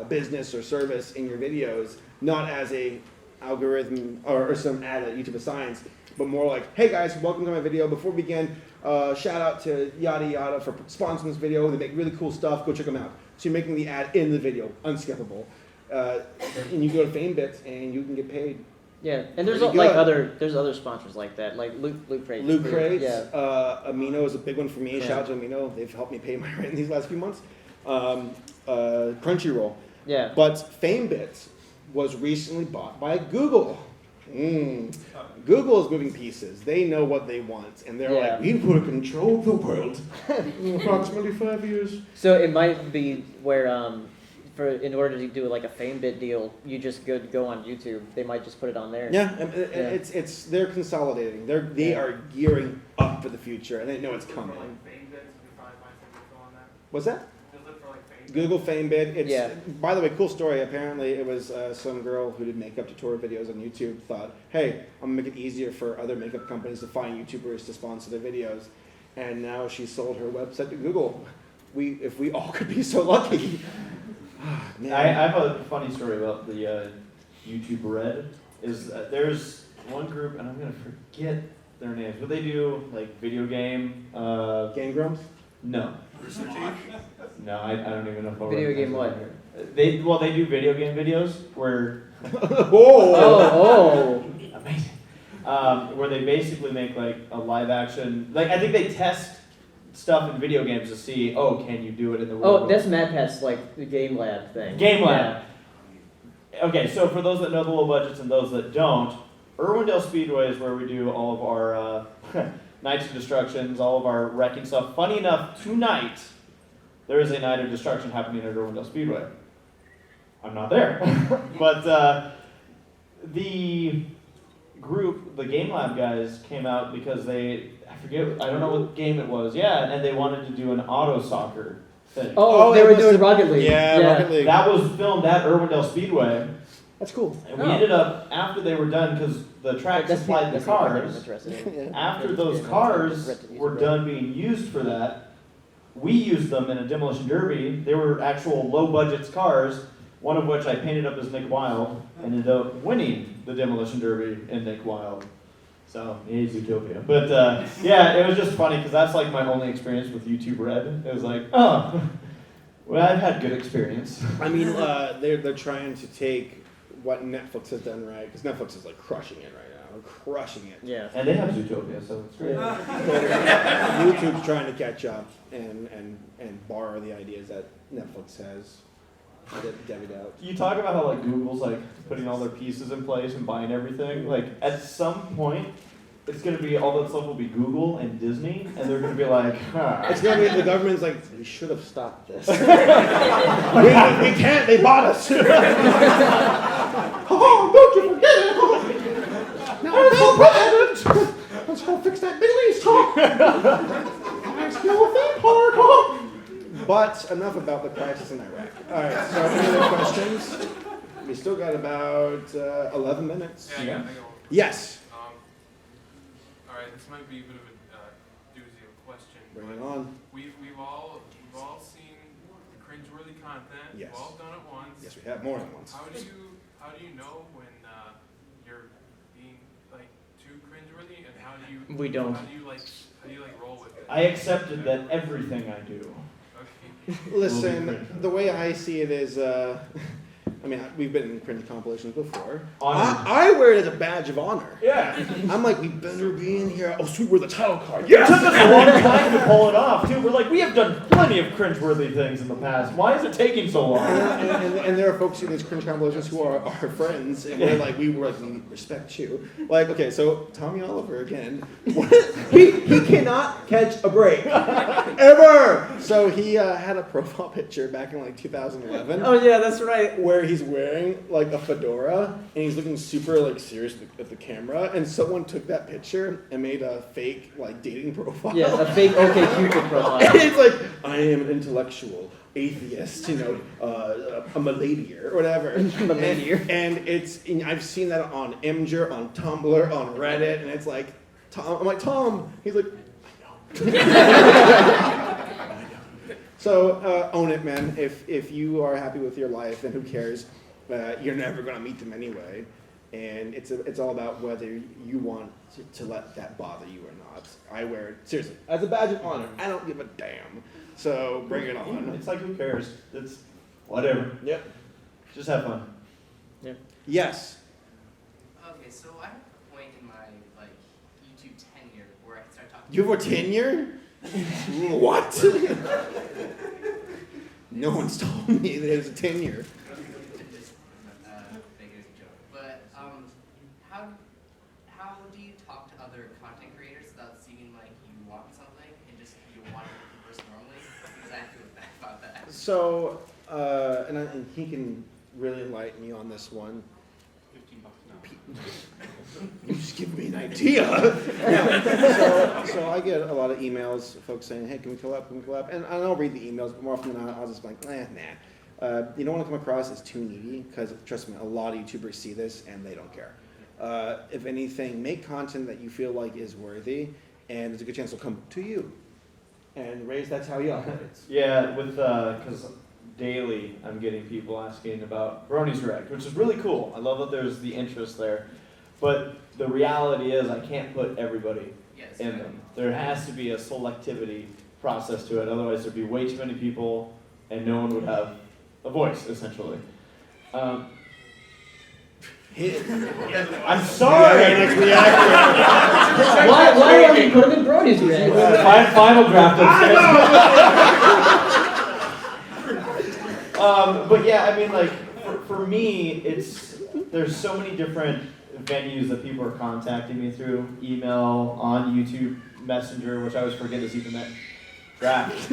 business or service in your videos, not as a algorithm or some ad that YouTube assigns, but more like, hey guys, welcome to my video. Before we begin, shout out to yada yada for sponsoring this video. They make really cool stuff. Go check them out. So you're making the ad in the video, unskippable. And you go to FameBits and you can get paid. Yeah, and there's Pretty like good. there's other sponsors like that, like Loot Crate. Loot Crates, Yeah. Amino is a big one for me. Yeah. Shout out to Amino. They've helped me pay my rent these last few months. Crunchyroll. Yeah. But FameBits was recently bought by Google. Google is moving pieces. They know what they want, and they're Yeah. like, we will control the world in approximately 5 years. So it might be where in order to do like a FameBit deal, you just go on YouTube. They might just put it on there. Yeah, and it's they're consolidating. They are gearing up for the future, and they know it's coming. What's that? Google FameBit. It's by the way, cool story. Apparently, it was some girl who did makeup tutorial videos on YouTube. Thought, hey, I'm gonna make it easier for other makeup companies to find YouTubers to sponsor their videos, and now she sold her website to Google. If we all could be so lucky. Man. I have a funny story about the YouTube Red. There's one group, and I'm gonna forget their names, but they do like video game. Game Grumps? No. No, I don't even know if I'll Video game what? They do video game videos where amazing. Where they basically make like a live action, like I think they test stuff in video games to see, can you do it in the real world? That's MadPat's like the Game Lab thing. Game Lab. Yeah. Okay, so for those that know the low budgets and those that don't, Irwindale Speedway is where we do all of our Nights of Destructions, all of our wrecking stuff. Funny enough, tonight, there is a night of destruction happening at Irwindale Speedway. I'm not there. But the group, the Game Lab guys, came out because I don't know what game it was, and they wanted to do an auto soccer thing. Oh, they were doing Rocket League. Yeah, Rocket League. That was filmed at Irwindale Speedway. That's cool. And we ended up, after they were done, because the track supplied the cars, after those cars were done being used for that, we used them in a demolition derby. They were actual low-budget cars, one of which I painted up as Nick Wilde, and ended up winning the demolition derby in Nick Wilde. So, he's Utopia. But, it was just funny, because that's like my only experience with YouTube Red. It was like, well, I've had good experience. I mean, they're trying to take what Netflix has done right, because Netflix is like crushing it right now. They're crushing it. Yeah. And they have Zootopia, so it's great. YouTube's trying to catch up and borrow the ideas that Netflix has devied out. You talk about how like Google's like putting all their pieces in place and buying everything. Like at some point, it's gonna be all that stuff will be Google and Disney, and they're gonna be like, It's gonna be the government's like, we should have stopped this. we can't. They bought us. Oh, don't you forget it! Now it's all president. Let's go fix that Middle East talk. Let's go theme park. But enough about the crisis in Iraq. All right. So any other questions? We still got about 11 minutes. Yeah, I got one. Yes. All right, this might be a bit of a doozy of a question. Bring but it on. We've all seen the cringeworthy content. Yes. We've all done it once. Yes, we have more than once. How do you know when you're being like too cringeworthy, and how do you We don't. how do you roll with it? I accepted that everything I do. Okay. Listen, the way I see it is, I mean, we've been in cringe compilations before. Honor. I wear it as a badge of honor. Yeah. I'm like, we better be in here. Oh, sweet, we're the title card. It Yes! took us a long time to pull it off, too. We're like, we have done plenty of cringeworthy things in the past. Why is it taking so long? And there are folks in these cringe compilations who are our friends, and we respect you. Like, okay, so Tommy Oliver again. he cannot catch a break. Ever! So he had a profile picture back in like 2011. Oh yeah, that's right. Where he's wearing like a fedora and he's looking super like serious at the camera, and someone took that picture and made a fake like dating profile. Yeah, a fake OkCupid profile. And it's like, I am an intellectual atheist, a miladier or whatever. Miladier. And I've seen that on Imgur, on Tumblr, on Reddit, and it's like, I'm like, Tom. He's like, I know. So own it, man. If you are happy with your life, then who cares? You're never gonna meet them anyway. And it's all about whether you want to let that bother you or not. I wear it, seriously, as a badge of honor. I don't give a damn. So bring it on. It's like, who cares? It's whatever. Yep. Just have fun. Yes. Okay, so I have a point in my like YouTube tenure where I can start talking. You have a tenure? What? No one's told me there's a tenure. Just think it's a joke. But how do you talk to other content creators without seeming like you want something and just you want to converse normally? Because I feel bad about that. So, and he can really enlighten me on this one. $15 now. You just give me an idea. Yeah. So I get a lot of emails, folks saying, "Hey, can we collab? Can we collab?" And I'll read the emails, but more often than not, I'll just be like, nah. You don't want to come across as too needy, because trust me, a lot of YouTubers see this and they don't care. If anything, make content that you feel like is worthy, and there's a good chance it'll come to you. And Raise, that's how he operates. Yeah, with because daily I'm getting people asking about Brony's Direct, which is really cool. I love that there's the interest there. But the reality is I can't put everybody in them. There has to be a selectivity process to it. Otherwise there'd be way too many people and no one would have a voice, essentially. I'm sorry! Why don't you put him in Brody's Direct? Final draft upstairs. But yeah, I mean, like, for me, there's so many different venues that people are contacting me through, email, on YouTube, Messenger, which I always forget is even that draft.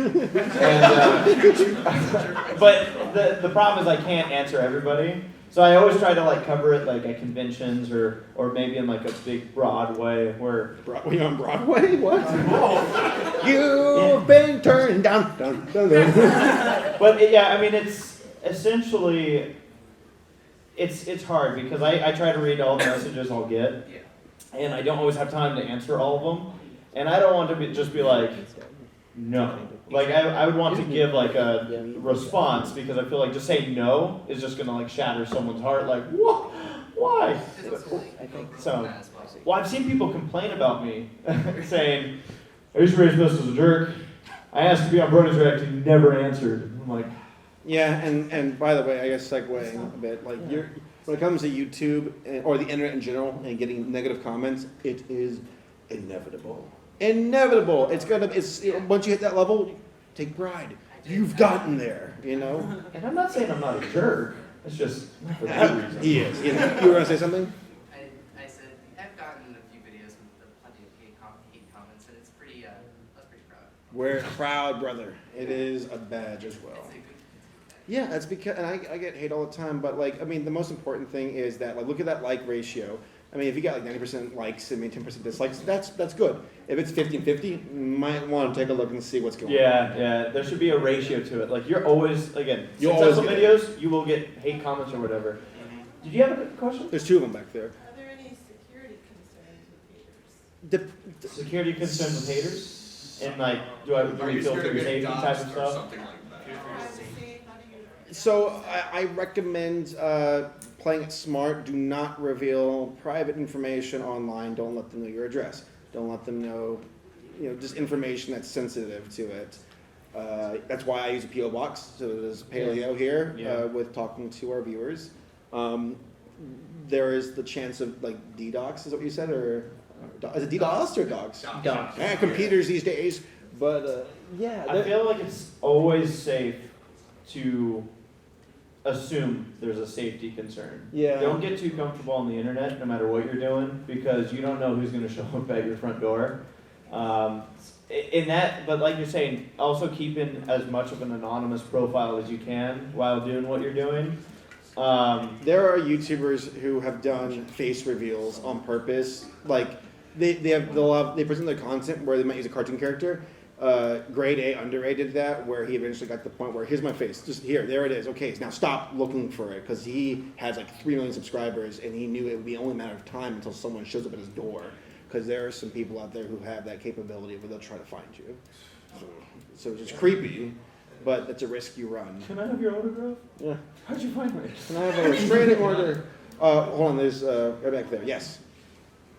But the problem is I can't answer everybody. So I always try to like cover it like at conventions or maybe in like a big Broadway where... Broadway on Broadway? What? You've been turned down. But yeah, I mean, it's essentially... It's hard because I try to read all the messages I'll get, and I don't always have time to answer all of them, and I don't want to just be like, no. Like, I would want to give like a response because I feel like just saying no is just going to like shatter someone's heart, like, what? Why? So, well, I've seen people complain about me, saying, ACRacebest is a jerk. I asked to be on Brony's Direct, he never answered. I'm like... Yeah, and by the way, I guess segueing a bit, like when it comes to YouTube or the internet in general and getting negative comments, it is inevitable. Inevitable. It's once you hit that level, take pride. You've gotten there, you know. And I'm not saying I'm not a jerk. It's just for that reason. He is. You know. You were gonna say something? I said I've gotten a few videos with plenty of hate comments, and it's pretty. I was pretty proud. We're proud, brother. It is a badge as well. Yeah, that's because, and I get hate all the time, but like, I mean, the most important thing is that, like, look at that like ratio. I mean, if you got like 90% likes and 10% dislikes, that's good. If it's 50-50, you might want to take a look and see what's going on. Yeah, there should be a ratio to it. Like, you're always, again, successful videos, you will get hate comments or whatever. Did you have a question? There's two of them back there. Are there any security concerns with haters? Security concerns with haters? And like, do we feel for your safety type of stuff? So I recommend playing it smart. Do not reveal private information online. Don't let them know your address. Don't let them know, just information that's sensitive to it. That's why I use a PO box. So there's Paleo here with talking to our viewers. There is the chance of like DDoS. Is that what you said, or is it DDoS or dogs? Dogs. Computers these days. But yeah, I feel like it's always safe to assume there's a safety concern. Yeah. Don't get too comfortable on the internet, no matter what you're doing, because you don't know who's going to show up at your front door. But like you're saying, also keeping as much of an anonymous profile as you can while doing what you're doing. There are YouTubers who have done face reveals on purpose. Like they present their content where they might use a cartoon character. Grade A underrated that, where he eventually got to the point where here's my face, just there it is. Okay, now stop looking for it, because he has like 3 million subscribers, and he knew it would be only a matter of time until someone shows up at his door. Because there are some people out there who have that capability where they'll try to find you. So it's just creepy, but it's a risk you run. Can I have your autograph? Yeah. How'd you find me? Can I have a restraining order? Hold on, there's right back there. Yes.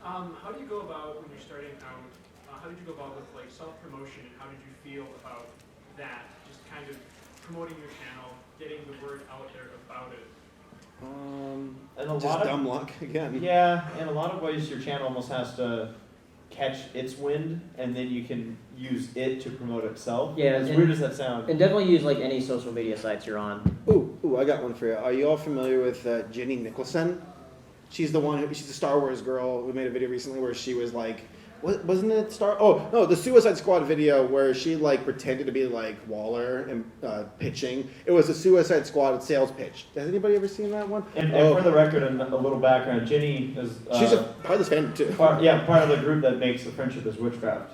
How do you go about when you're starting out? How did you go about with like self-promotion, and how did you feel about that? Just kind of promoting your channel, getting the word out there about it. And a Just lot of dumb luck again. yeah, in a lot of ways, your channel almost has to catch its wind, and then you can use it to promote itself. Yeah, As and- weird as that sounds. And definitely use like any social media sites you're on. Ooh, I got one for you. Are you all familiar with Jenny Nicholson? She's the one she's a Star Wars girl who made a video recently where she was like, wasn't it the Suicide Squad video where she like pretended to be like Waller and pitching. It was a Suicide Squad sales pitch. Has anybody ever seen that one? And for the record, and a little background, Jenny is she's a part of this fandom too. part of the group that makes the Friendship is Witchcraft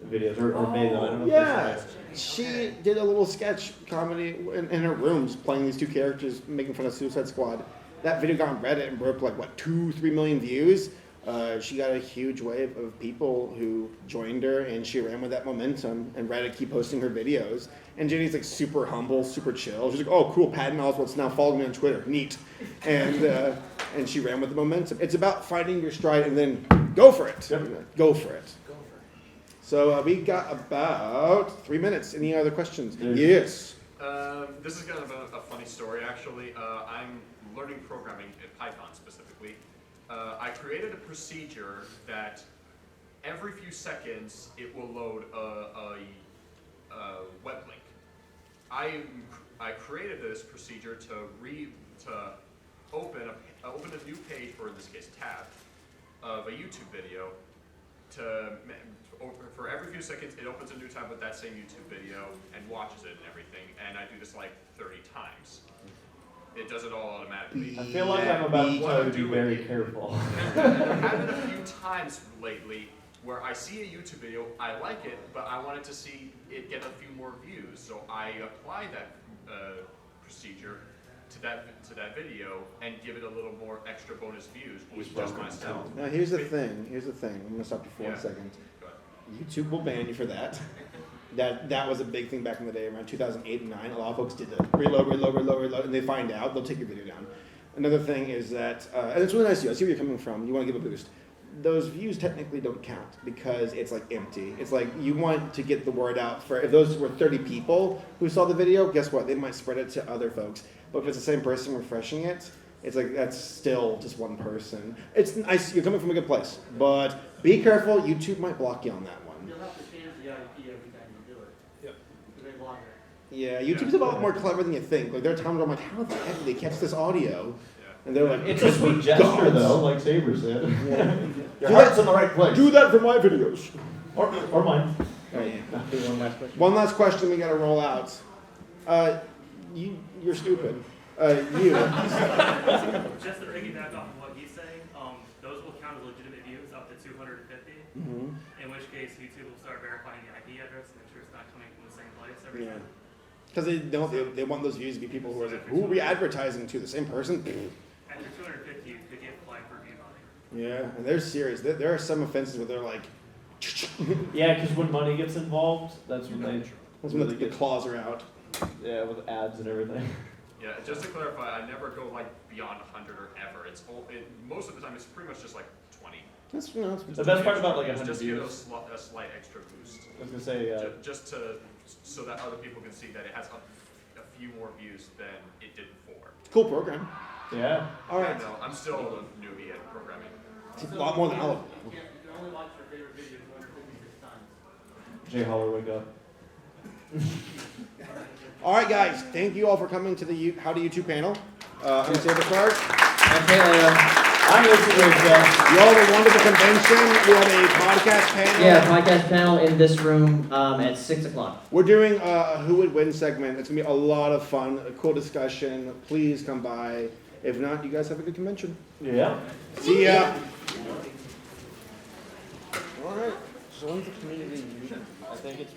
videos, or made them. I don't know Yeah, if that's she did a little sketch comedy in her rooms playing these two characters making fun of Suicide Squad. That video got on Reddit and broke like 2-3 million views. She got a huge wave of people who joined her, and she ran with that momentum. And Reddit keep posting her videos. And Jenny's like super humble, super chill. She's like, "Oh, cool, Patton Oswalt's now following me on Twitter. Neat." And she ran with the momentum. It's about finding your stride and then go for it. Yep. Go for it. So we got about 3 minutes. Any other questions? Yes. This is kind of a funny story, actually. I'm learning programming in Python specifically. I created a procedure that every few seconds it will load a web link. I created this procedure to open a new page, or in this case tab, of a YouTube video. For every few seconds, it opens a new tab with that same YouTube video and watches it and everything. And I do this like 30 times. It does it all automatically. I feel like I'm about to tell you to be very careful. There have been a few times lately where I see a YouTube video, I like it, but I wanted to see it get a few more views. So I apply that procedure to that video and give it a little more extra bonus views with just myself. Now here's the thing. I'm gonna stop you for 1 second. Go ahead. YouTube will ban you for that. That was a big thing back in the day, around 2008 and 9. A lot of folks did that. Reload, and they find out, they'll take your video down. Another thing is that, and it's really nice of you, I see where you're coming from, you want to give a boost. Those views technically don't count because it's like empty. It's like you want to get the word out for, if those were 30 people who saw the video, guess what? They might spread it to other folks. But if it's the same person refreshing it, it's like that's still just one person. It's nice, you're coming from a good place, but be careful, YouTube might block you on that one. You'll have to change the IP every time you do it. Yep. They block it. Yeah, YouTube's a lot more clever than you think. Like there are times where I'm like, how the heck did they catch this audio? And they're like, It's a sweet gesture, though, like Saber said. Yeah. Your heart's in the right place. Do that for my videos. Or mine. All right, do one last question. One last question we gotta roll out. You're stupid. You. Just to piggyback off of what he's saying, those will count as legitimate views up to 250. Mm-hmm. In which case, YouTube will start verifying the IP address and make sure it's not coming from the same place every Yeah. time. Because they want those views to be people who are like, who are we advertising to? The same person? After 250, you could get flagged for view money. Yeah, and they're serious. There are some offenses where they're like, Yeah, because when money gets involved, that's when that's when the claws are out. Yeah, with ads and everything. Yeah, just to clarify, I never go like beyond 100 or ever. Most of the time, it's pretty much just like 20. That's The best part about like 100 Just to give views. it a slight extra boost. I was gonna say, Just so that other people can see that it has a few more views than it did before. Cool program. yeah. All right. No, I'm still a newbie at programming. It's a lot more than all of them. You can only watch your favorite video 256 times. Jay Holler, wake up. All right, guys. Thank you all for coming to the How to YouTube panel. I'm Saberspark. I'm Paleo. I'm ACRacebest. You all have a wonderful convention. We have a podcast panel. Yeah, podcast panel in this room at 6 o'clock. We're doing a Who Would Win segment. It's going to be a lot of fun, a cool discussion. Please come by. If not, you guys have a good convention. Yeah. See ya. All right. So when's the community meeting? I think it's